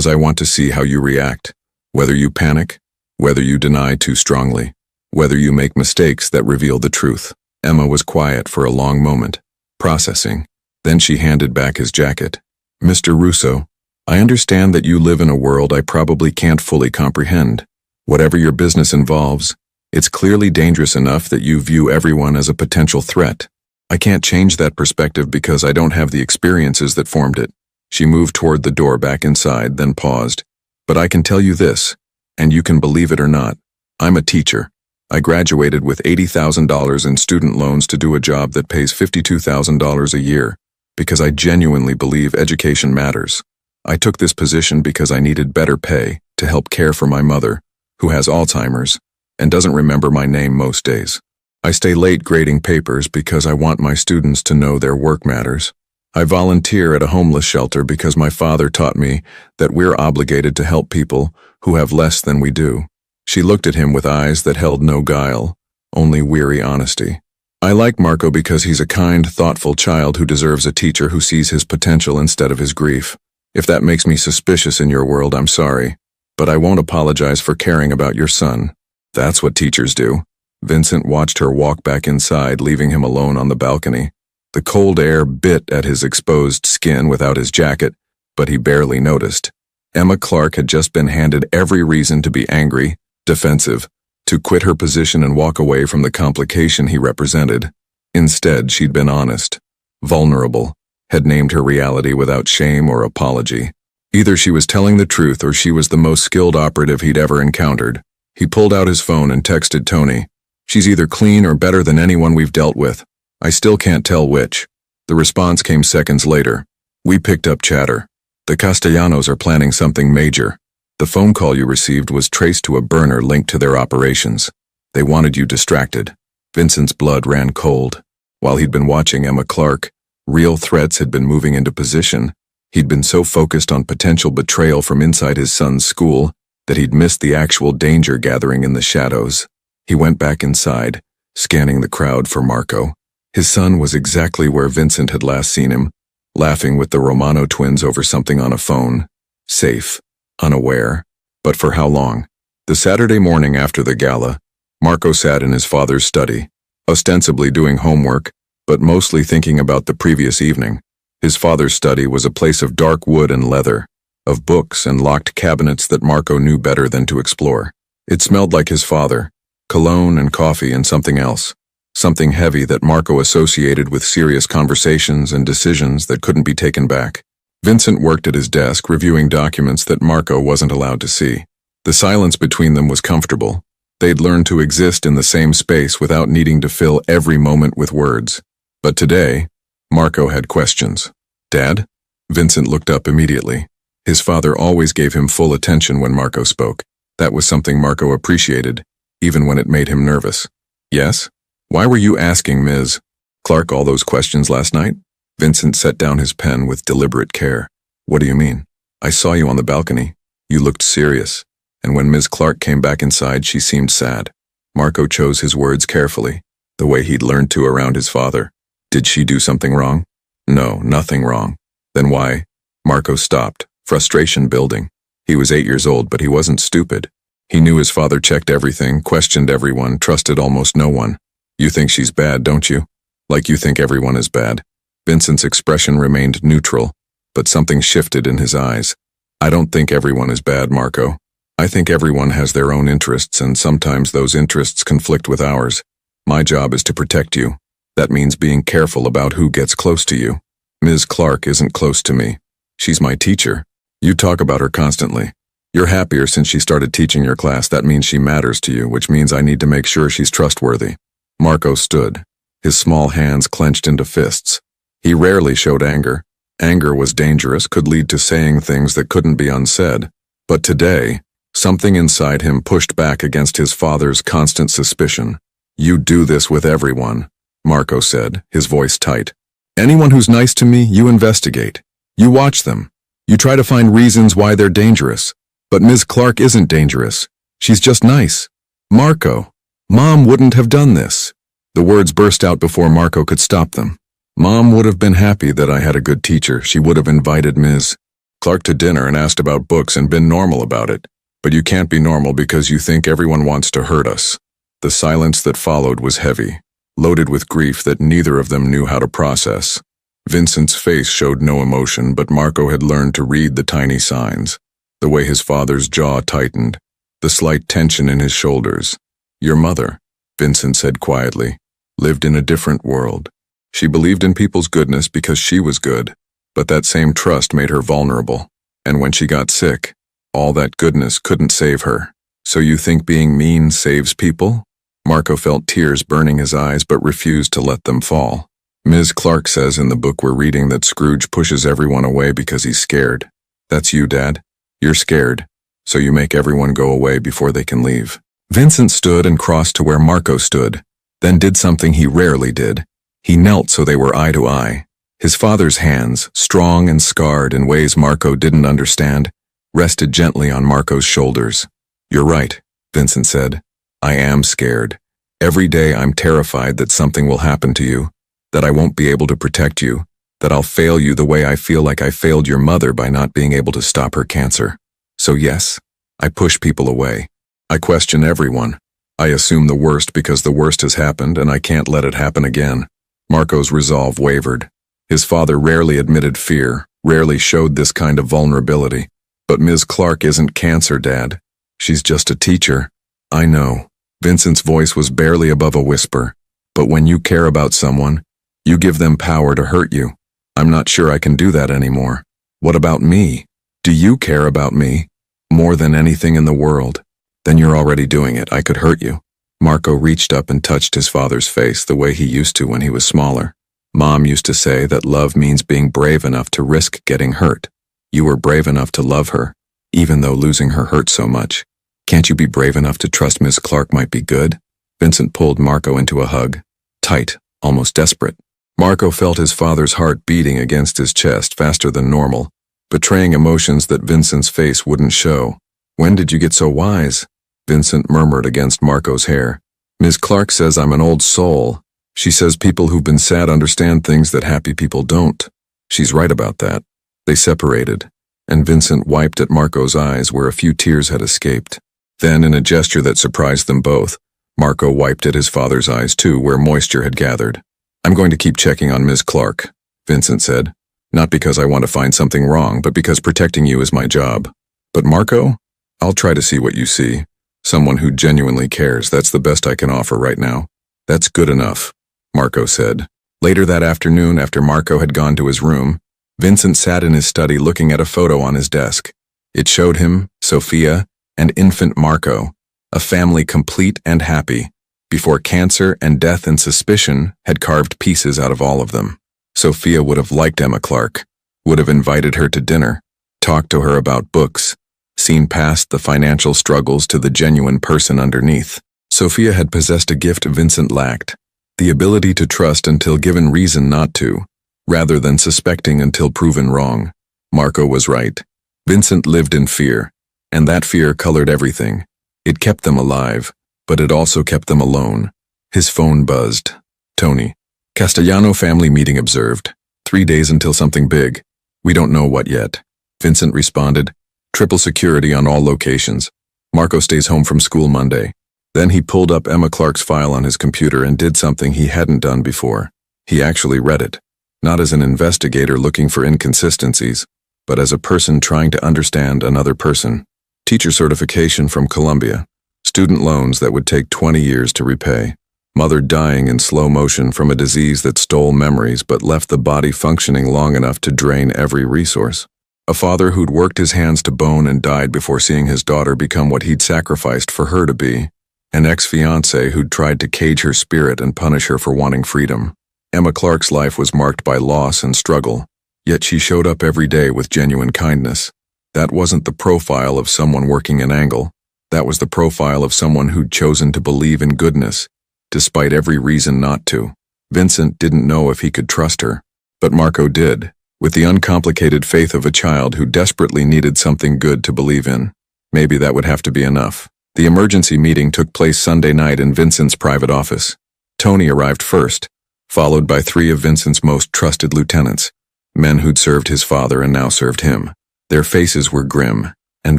I want to see how you react. Whether you panic, whether you deny too strongly, whether you make mistakes that reveal the truth. Emma was quiet for a long moment, processing. Then she handed back his jacket. Mr. Russo, I understand that you live in a world I probably can't fully comprehend. Whatever your business involves, it's clearly dangerous enough that you view everyone as a potential threat. I can't change that perspective because I don't have the experiences that formed it. She moved toward the door back inside, then paused. But I can tell you this, and you can believe it or not. I'm a teacher. I graduated with $80,000 in student loans to do a job that pays $52,000 a year, because I genuinely believe education matters. I took this position because I needed better pay to help care for my mother, who has Alzheimer's, and doesn't remember my name most days. I stay late grading papers because I want my students to know their work matters. I volunteer at a homeless shelter because my father taught me that we're obligated to help people who have less than we do. She looked at him with eyes that held no guile, only weary honesty. I like Marco because he's a kind, thoughtful child who deserves a teacher who sees his potential instead of his grief. If that makes me suspicious in your world, I'm sorry, but I won't apologize for caring about your son. That's what teachers do. Vincent watched her walk back inside, leaving him alone on the balcony. The cold air bit at his exposed skin without his jacket, but he barely noticed. Emma Clark had just been handed every reason to be angry, defensive, to quit her position and walk away from the complication he represented. Instead, she'd been honest, vulnerable, had named her reality without shame or apology. Either she was telling the truth or she was the most skilled operative he'd ever encountered. He pulled out his phone and texted Tony, "She's either clean or better than anyone we've dealt with. I still can't tell which." The response came seconds later. "We picked up chatter. The Castellanos are planning something major. The phone call you received was traced to a burner linked to their operations. They wanted you distracted." Vincent's blood ran cold. While he'd been watching Emma Clark, real threats had been moving into position. He'd been so focused on potential betrayal from inside his son's school that he'd missed the actual danger gathering in the shadows. He went back inside, scanning the crowd for Marco. His son was exactly where Vincent had last seen him, laughing with the Romano twins over something on a phone. Safe, unaware. But for how long? The Saturday morning after the gala, Marco sat in his father's study, ostensibly doing homework, but mostly thinking about the previous evening. His father's study was a place of dark wood and leather, of books and locked cabinets that Marco knew better than to explore. It smelled like his father, cologne and coffee and something else. Something heavy that Marco associated with serious conversations and decisions that couldn't be taken back. Vincent worked at his desk, reviewing documents that Marco wasn't allowed to see. The silence between them was comfortable. They'd learned to exist in the same space without needing to fill every moment with words. But today, Marco had questions. "Dad?" Vincent looked up immediately. His father always gave him full attention when Marco spoke. That was something Marco appreciated, even when it made him nervous. "Yes? Why were you asking Ms. Clark all those questions last night?" Vincent set down his pen with deliberate care. "What do you mean? I saw you on the balcony. You looked serious. And when Ms. Clark came back inside, she seemed sad." Marco chose his words carefully, the way he'd learned to around his father. "Did she do something wrong?" "No, nothing wrong." "Then why?" Marco stopped, frustration building. He was 8 years old, but he wasn't stupid. He knew his father checked everything, questioned everyone, trusted almost no one. "You think she's bad, don't you? Like you think everyone is bad." Vincent's expression remained neutral, but something shifted in his eyes. "I don't think everyone is bad, Marco. I think everyone has their own interests, and sometimes those interests conflict with ours. My job is to protect you. That means being careful about who gets close to you. Ms. Clark isn't close to me. She's my teacher. You talk about her constantly. You're happier since she started teaching your class. That means she matters to you, which means I need to make sure she's trustworthy." Marco stood, his small hands clenched into fists. He rarely showed anger. Anger was dangerous, could lead to saying things that couldn't be unsaid. But today, something inside him pushed back against his father's constant suspicion. "You do this with everyone," Marco said, his voice tight. "Anyone who's nice to me, you investigate. You watch them. You try to find reasons why they're dangerous. But Ms. Clark isn't dangerous. She's just nice. Marco, Mom wouldn't have done this." The words burst out before Marco could stop them. "Mom would have been happy that I had a good teacher. She would have invited Ms. Clark to dinner and asked about books and been normal about it. But you can't be normal because you think everyone wants to hurt us." The silence that followed was heavy, loaded with grief that neither of them knew how to process. Vincent's face showed no emotion, but Marco had learned to read the tiny signs. The way his father's jaw tightened, the slight tension in his shoulders. "Your mother," Vincent said quietly, "lived in a different world. She believed in people's goodness because she was good, but that same trust made her vulnerable. And when she got sick, all that goodness couldn't save her. So you think being mean saves people?" Marco felt tears burning his eyes but refused to let them fall. "Ms. Clark says in the book we're reading that Scrooge pushes everyone away because he's scared. That's you, Dad. You're scared, so you make everyone go away before they can leave." Vincent stood and crossed to where Marco stood, then did something he rarely did. He knelt so they were eye to eye. His father's hands, strong and scarred in ways Marco didn't understand, rested gently on Marco's shoulders. "You're right," Vincent said. "I am scared. Every day I'm terrified that something will happen to you, that I won't be able to protect you, that I'll fail you the way I feel like I failed your mother by not being able to stop her cancer. So yes, I push people away. I question everyone. I assume the worst because the worst has happened and I can't let it happen again. Marco's resolve wavered. His father rarely admitted fear, rarely showed this kind of vulnerability. But Ms. Clark isn't cancer, Dad. She's just a teacher. I know. Vincent's voice was barely above a whisper. But when you care about someone, you give them power to hurt you. I'm not sure I can do that anymore. What about me? Do you care about me? More than anything in the world? Then you're already doing it. I could hurt you. Marco reached up and touched his father's face the way he used to when he was smaller. Mom used to say that love means being brave enough to risk getting hurt. You were brave enough to love her, even though losing her hurt so much. Can't you be brave enough to trust Miss Clark might be good? Vincent pulled Marco into a hug. Tight, almost desperate. Marco felt his father's heart beating against his chest faster than normal, betraying emotions that Vincent's face wouldn't show. When did you get so wise? Vincent murmured against Marco's hair. Ms. Clark says I'm an old soul. She says people who've been sad understand things that happy people don't. She's right about that. They separated, and Vincent wiped at Marco's eyes where a few tears had escaped. Then, in a gesture that surprised them both, Marco wiped at his father's eyes too, where moisture had gathered. I'm going to keep checking on Ms. Clark, Vincent said. Not because I want to find something wrong, but because protecting you is my job. But Marco, I'll try to see what you see. Someone who genuinely cares, that's the best I can offer right now. That's good enough, Marco said. Later that afternoon, after Marco had gone to his room, Vincent sat in his study looking at a photo on his desk. It showed him, Sophia, and infant Marco, a family complete and happy, before cancer and death and suspicion had carved pieces out of all of them. Sophia would have liked Emma Clark, would have invited her to dinner, talked to her about books, seen past the financial struggles to the genuine person underneath. Sophia had possessed a gift Vincent lacked, the ability to trust until given reason not to, rather than suspecting until proven wrong. Marco was right. Vincent lived in fear, and that fear colored everything. It kept them alive, but it also kept them alone. His phone buzzed. Tony. Castellano family meeting observed. 3 days until something big. We don't know what yet. Vincent responded. Triple security on all locations. Marco stays home from school Monday. Then he pulled up Emma Clark's file on his computer and did something he hadn't done before. He actually read it. Not as an investigator looking for inconsistencies, but as a person trying to understand another person. Teacher certification from Columbia. Student loans that would take 20 years to repay. Mother dying in slow motion from a disease that stole memories but left the body functioning long enough to drain every resource. A father who'd worked his hands to bone and died before seeing his daughter become what he'd sacrificed for her to be. An ex-fiancé who'd tried to cage her spirit and punish her for wanting freedom. Emma Clark's life was marked by loss and struggle, yet she showed up every day with genuine kindness. That wasn't the profile of someone working an angle. That was the profile of someone who'd chosen to believe in goodness, despite every reason not to. Vincent didn't know if he could trust her, but Marco did, with the uncomplicated faith of a child who desperately needed something good to believe in. Maybe that would have to be enough. The emergency meeting took place Sunday night in Vincent's private office. Tony arrived first, followed by 3 of Vincent's most trusted lieutenants, men who'd served his father and now served him. Their faces were grim, and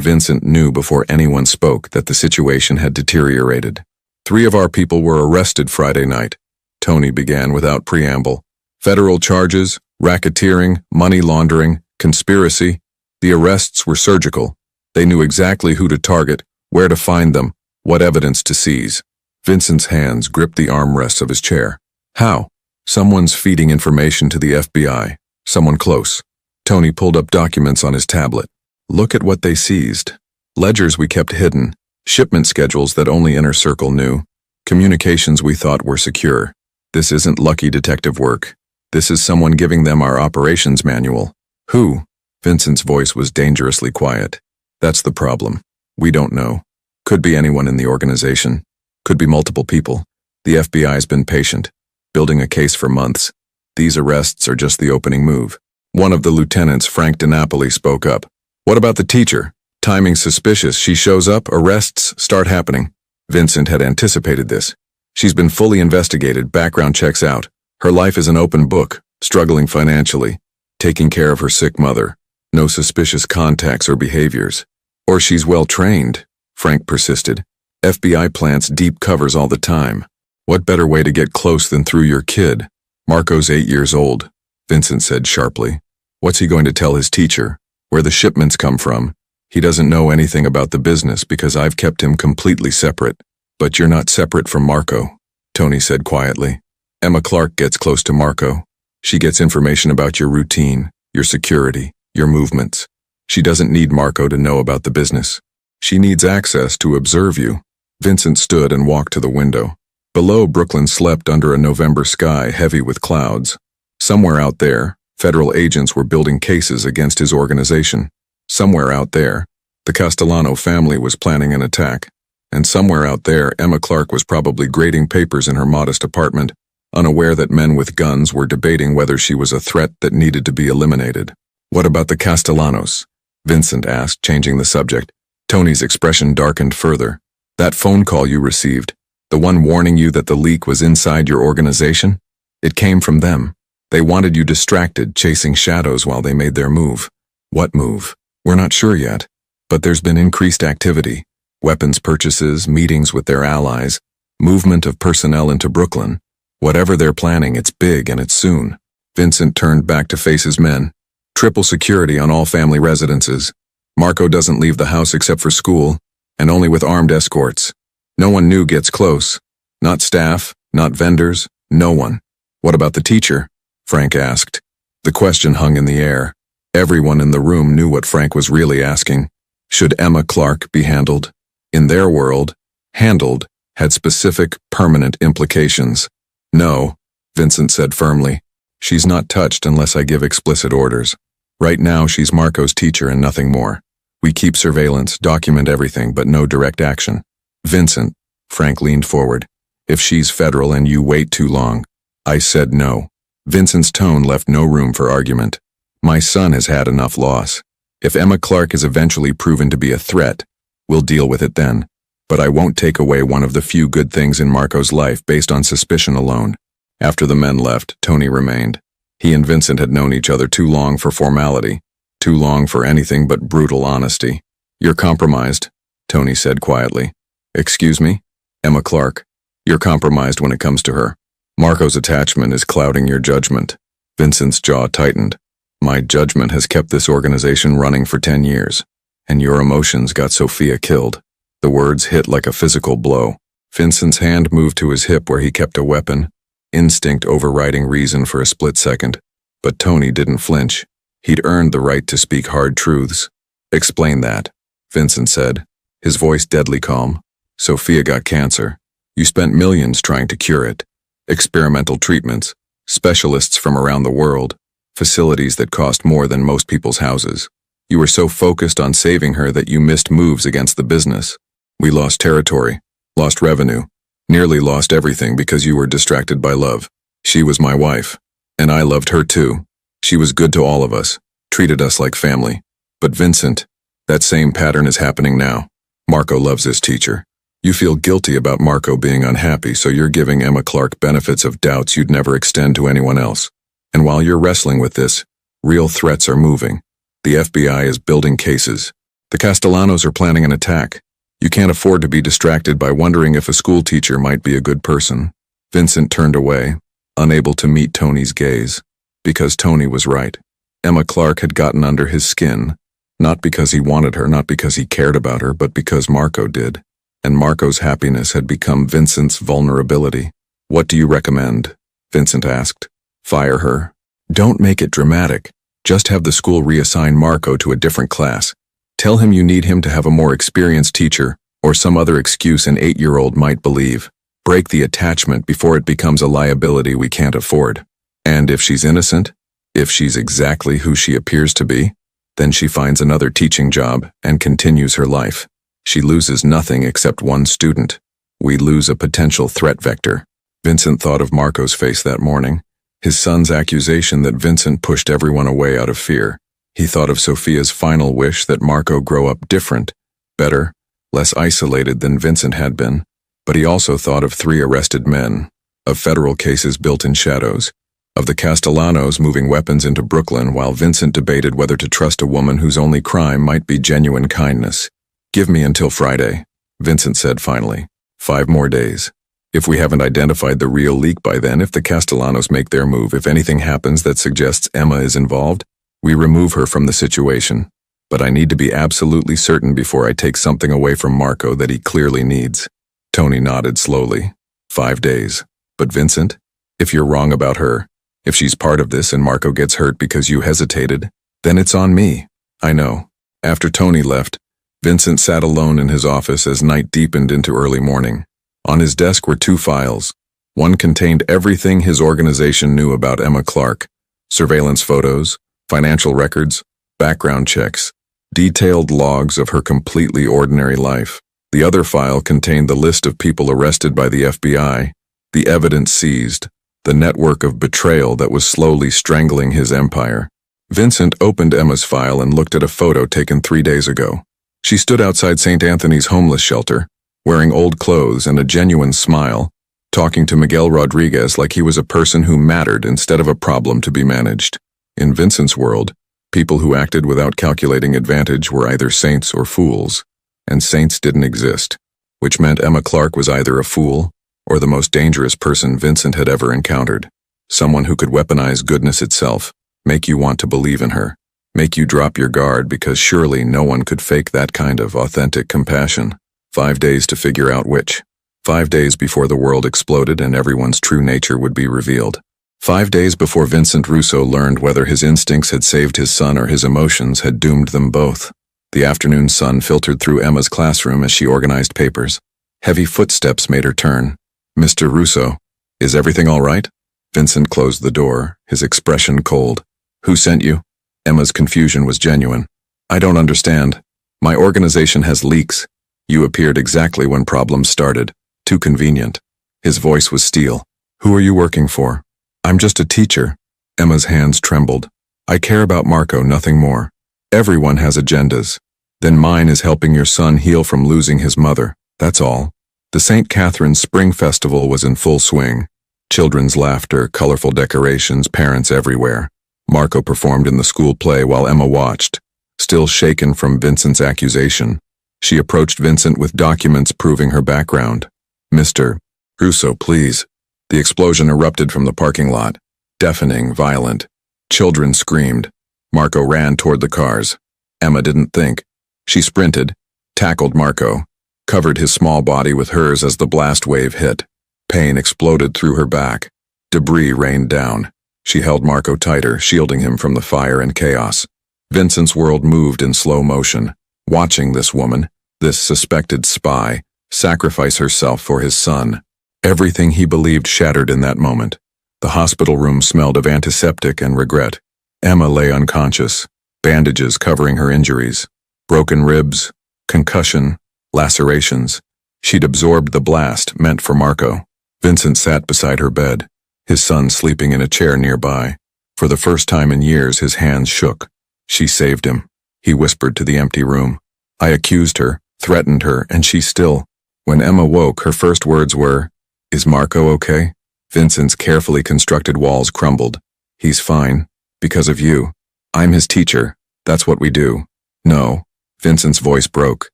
Vincent knew before anyone spoke that the situation had deteriorated. 3 of our people were arrested Friday night, Tony began without preamble. Federal charges, racketeering, money laundering, conspiracy. The arrests were surgical. They knew exactly who to target, where to find them, what evidence to seize. Vincent's hands gripped the armrests of his chair. How? Someone's feeding information to the FBI. Someone close. Tony pulled up documents on his tablet. Look at what they seized. Ledgers we kept hidden. Shipment schedules that only Inner Circle knew. Communications we thought were secure. This isn't lucky detective work. This is someone giving them our operations manual. Who? Vincent's voice was dangerously quiet. That's the problem. We don't know. Could be anyone in the organization. Could be multiple people. The FBI's been patient, building a case for months. These arrests are just the opening move. One of the lieutenants, Frank DiNapoli, spoke up. What about the teacher? Timing suspicious. She shows up, arrests start happening. Vincent had anticipated this. She's been fully investigated, background checks out. Her life is an open book, struggling financially, taking care of her sick mother. No suspicious contacts or behaviors. Or she's well trained, Frank persisted. FBI plants deep covers all the time. What better way to get close than through your kid? Marco's 8 years old, Vincent said sharply. What's he going to tell his teacher? Where the shipments come from? He doesn't know anything about the business because I've kept him completely separate. But you're not separate from Marco, Tony said quietly. Emma Clark gets close to Marco. She gets information about your routine, your security, your movements. She doesn't need Marco to know about the business. She needs access to observe you. Vincent stood and walked to the window. Below, Brooklyn slept under a November sky heavy with clouds. Somewhere out there, federal agents were building cases against his organization. Somewhere out there, the Castellano family was planning an attack. And somewhere out there, Emma Clark was probably grading papers in her modest apartment, unaware that men with guns were debating whether she was a threat that needed to be eliminated. What about the Castellanos? Vincent asked, changing the subject. Tony's expression darkened further. That phone call you received, the one warning you that the leak was inside your organization? It came from them. They wanted you distracted, chasing shadows while they made their move. What move? We're not sure yet, but there's been increased activity. Weapons purchases, meetings with their allies, movement of personnel into Brooklyn. Whatever they're planning, it's big and it's soon. Vincent turned back to face his men. Triple security on all family residences. Marco doesn't leave the house except for school, and only with armed escorts. No one new gets close. Not staff, not vendors, no one. What about the teacher? Frank asked. The question hung in the air. Everyone in the room knew what Frank was really asking. Should Emma Clark be handled? In their world, handled had specific, permanent implications. No, Vincent said firmly. She's not touched unless I give explicit orders. Right now, she's Marco's teacher and nothing more. We keep surveillance, document everything, but no direct action. Vincent, Frank leaned forward. If she's federal and you wait too long. I said no. Vincent's tone left no room for argument. My son has had enough loss. If Emma Clark is eventually proven to be a threat, we'll deal with it then. But I won't take away one of the few good things in Marco's life based on suspicion alone. After the men left, Tony remained. He and Vincent had known each other too long for formality, too long for anything but brutal honesty. You're compromised, Tony said quietly. Excuse me? Emma Clark. You're compromised when it comes to her. Marco's attachment is clouding your judgment. Vincent's jaw tightened. My judgment has kept this organization running for 10 years. And your emotions got Sophia killed. The words hit like a physical blow. Vincent's hand moved to his hip where he kept a weapon, instinct overriding reason for a split second. But Tony didn't flinch. He'd earned the right to speak hard truths. Explain that, Vincent said, his voice deadly calm. Sophia got cancer. You spent millions trying to cure it. Experimental treatments, specialists from around the world, facilities that cost more than most people's houses. You were so focused on saving her that you missed moves against the business. We lost territory, lost revenue, nearly lost everything because you were distracted by love. She was my wife, and I loved her too. She was good to all of us, treated us like family. But Vincent, that same pattern is happening now. Marco loves his teacher. You feel guilty about Marco being unhappy, so you're giving Emma Clark benefits of doubts you'd never extend to anyone else. And while you're wrestling with this, real threats are moving. The FBI is building cases. The Castellanos are planning an attack. You can't afford to be distracted by wondering if a school teacher might be a good person. Vincent turned away, unable to meet Tony's gaze. Because Tony was right. Emma Clark had gotten under his skin, not because he wanted her, not because he cared about her, but because Marco did. And Marco's happiness had become Vincent's vulnerability. What do you recommend? Vincent asked. Fire her. Don't make it dramatic. Just have the school reassign Marco to a different class. Tell him you need him to have a more experienced teacher, or some other excuse an 8-year-old might believe. Break the attachment before it becomes a liability we can't afford. And if she's innocent, if she's exactly who she appears to be, then she finds another teaching job and continues her life. She loses nothing except one student. We lose a potential threat vector. Vincent thought of Marco's face that morning. His son's accusation that Vincent pushed everyone away out of fear. He thought of Sophia's final wish that Marco grow up different, better, less isolated than Vincent had been. But he also thought of 3 arrested men, of federal cases built in shadows, of the Castellanos moving weapons into Brooklyn while Vincent debated whether to trust a woman whose only crime might be genuine kindness. Give me until Friday, Vincent said finally. 5 more days. If we haven't identified the real leak by then, if the Castellanos make their move, if anything happens that suggests Emma is involved, we remove her from the situation. But I need to be absolutely certain before I take something away from Marco that he clearly needs. Tony nodded slowly. 5 days. But Vincent, if you're wrong about her, if she's part of this and Marco gets hurt because you hesitated, then it's on me. I know. After Tony left, Vincent sat alone in his office as night deepened into early morning. On his desk were 2 files. One contained everything his organization knew about Emma Clark: surveillance photos, financial records, background checks, detailed logs of her completely ordinary life. The other file contained the list of people arrested by the FBI, the evidence seized, the network of betrayal that was slowly strangling his empire. Vincent opened Emma's file and looked at a photo taken 3 days ago. She stood outside St. Anthony's homeless shelter, wearing old clothes and a genuine smile, talking to Miguel Rodriguez like he was a person who mattered instead of a problem to be managed. In Vincent's world, people who acted without calculating advantage were either saints or fools, and saints didn't exist, which meant Emma Clark was either a fool or the most dangerous person Vincent had ever encountered. Someone who could weaponize goodness itself, make you want to believe in her, make you drop your guard because surely no one could fake that kind of authentic compassion. 5 days to figure out which. 5 days before the world exploded and everyone's true nature would be revealed. 5 days before Vincent Russo learned whether his instincts had saved his son or his emotions had doomed them both. The afternoon sun filtered through Emma's classroom as she organized papers. Heavy footsteps made her turn. "Mr. Russo, is everything all right?" Vincent closed the door, his expression cold. "Who sent you?" Emma's confusion was genuine. "I don't understand. My organization has leaks. You appeared exactly when problems started. Too convenient." His voice was steel. "Who are you working for?" "I'm just a teacher." Emma's hands trembled. "I care about Marco, nothing more. Everyone has agendas. Then mine is helping your son heal from losing his mother. That's all." The St. Catherine's Spring Festival was in full swing. Children's laughter, colorful decorations, parents everywhere. Marco performed in the school play while Emma watched. Still shaken from Vincent's accusation, she approached Vincent with documents proving her background. "Mr. Russo, please." The explosion erupted from the parking lot. Deafening, violent. Children screamed. Marco ran toward the cars. Emma didn't think. She sprinted, tackled Marco, covered his small body with hers as the blast wave hit. Pain exploded through her back. Debris rained down. She held Marco tighter, shielding him from the fire and chaos. Vincent's world moved in slow motion, watching this woman, this suspected spy, sacrifice herself for his son. Everything he believed shattered in that moment. The hospital room smelled of antiseptic and regret. Emma lay unconscious, bandages covering her injuries, broken ribs, concussion, lacerations. She'd absorbed the blast meant for Marco. Vincent sat beside her bed, his son sleeping in a chair nearby. For the first time in years, his hands shook. "She saved him," he whispered to the empty room. "I accused her, threatened her, and she still." When Emma woke, her first words were, "Is Marco okay?" Vincent's carefully constructed walls crumbled. "He's fine. Because of you. I'm his teacher. That's what we do." "No." Vincent's voice broke.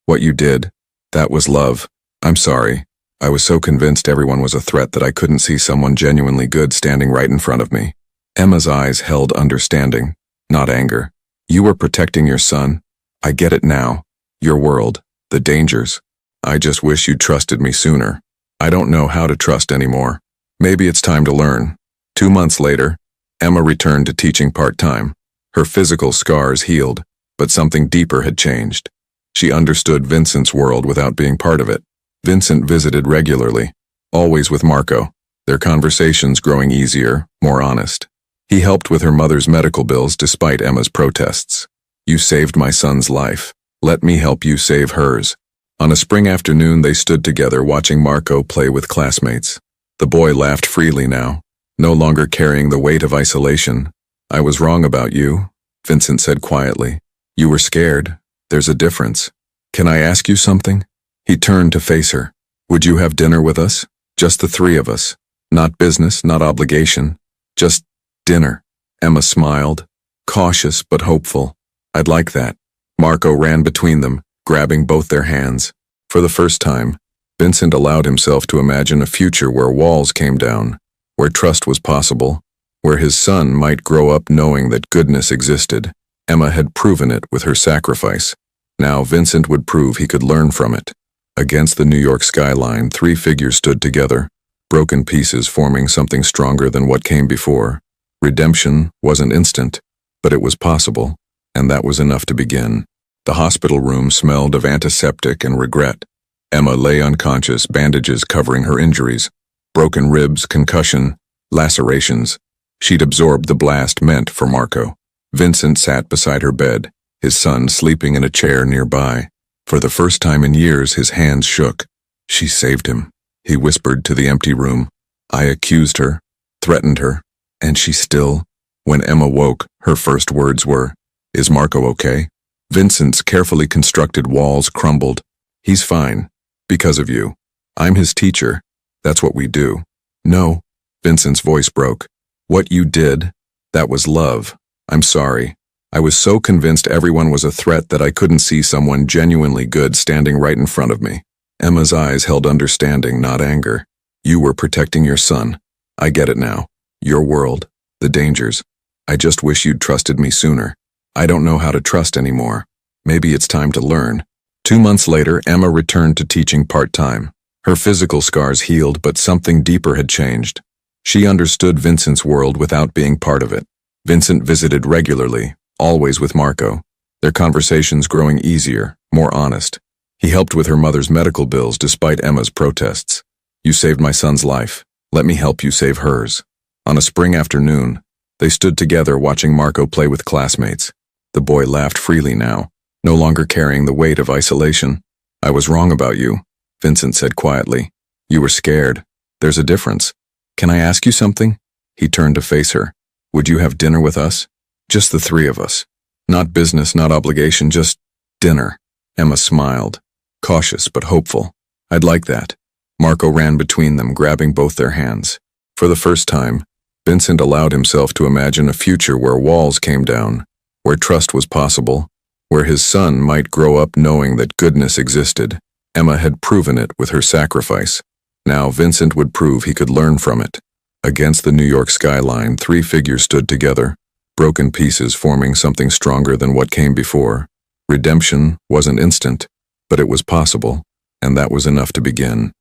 "What you did, that was love. I'm sorry. I was so convinced everyone was a threat that I couldn't see someone genuinely good standing right in front of me." Emma's eyes held understanding, not anger. "You were protecting your son. I get it now. Your world, the dangers. I just wish you'd trusted me sooner. I don't know how to trust anymore. Maybe it's time to learn." 2 months later, Emma returned to teaching part-time. Her physical scars healed, but something deeper had changed. She understood Vincent's world without being part of it. Vincent visited regularly, always with Marco, their conversations growing easier, more honest. He helped with her mother's medical bills despite Emma's protests. "You saved my son's life. Let me help you save hers." On a spring afternoon, they stood together watching Marco play with classmates. The boy laughed freely now, no longer carrying the weight of isolation. "I was wrong about you," Vincent said quietly. "You were scared. There's a difference. Can I ask you something?" He turned to face her. "Would you have dinner with us? Just the 3 of us. Not business, not obligation. Just dinner." Emma smiled, cautious but hopeful. "I'd like that." Marco ran between them, grabbing both their hands. For the first time, Vincent allowed himself to imagine a future where walls came down, where trust was possible, where his son might grow up knowing that goodness existed. Emma had proven it with her sacrifice. Now Vincent would prove he could learn from it. Against the New York skyline, three figures stood together, broken pieces forming something stronger than what came before. Redemption wasn't instant, but it was possible, and that was enough to begin. The hospital room smelled of antiseptic and regret. Emma lay unconscious, bandages covering her injuries. Broken ribs, concussion, lacerations. She'd absorbed the blast meant for Marco. Vincent sat beside her bed, his son sleeping in a chair nearby. For the first time in years, his hands shook. She saved him, he whispered to the empty room. I accused her, threatened her, and she still. When Emma woke, her first words were, "Is Marco okay?" Vincent's carefully constructed walls crumbled. He's fine. Because of you. I'm his teacher. That's what we do. No. Vincent's voice broke. What you did, that was love. I'm sorry. I was so convinced everyone was a threat that I couldn't see someone genuinely good standing right in front of me. Emma's eyes held understanding, not anger. You were protecting your son. I get it now. Your world. The dangers. I just wish you'd trusted me sooner. I don't know how to trust anymore. Maybe it's time to learn. 2 months later, Emma returned to teaching part-time. Her physical scars healed, but something deeper had changed. She understood Vincent's world without being part of it. Vincent visited regularly, always with Marco, their conversations growing easier, more honest. He helped with her mother's medical bills despite Emma's protests. You saved my son's life. Let me help you save hers. On a spring afternoon, they stood together watching Marco play with classmates. The boy laughed freely now, no longer carrying the weight of isolation. I was wrong about you, Vincent said quietly. You were scared. There's a difference. Can I ask you something? He turned to face her. Would you have dinner with us? Just the three of us. Not business, not obligation, just dinner. Emma smiled, cautious but hopeful. I'd like that. Marco ran between them, grabbing both their hands. For the first time, Vincent allowed himself to imagine a future where walls came down, where trust was possible, where his son might grow up knowing that goodness existed. Emma had proven it with her sacrifice. Now Vincent would prove he could learn from it. Against the New York skyline, three figures stood together, broken pieces forming something stronger than what came before. Redemption wasn't instant, but it was possible, and that was enough to begin.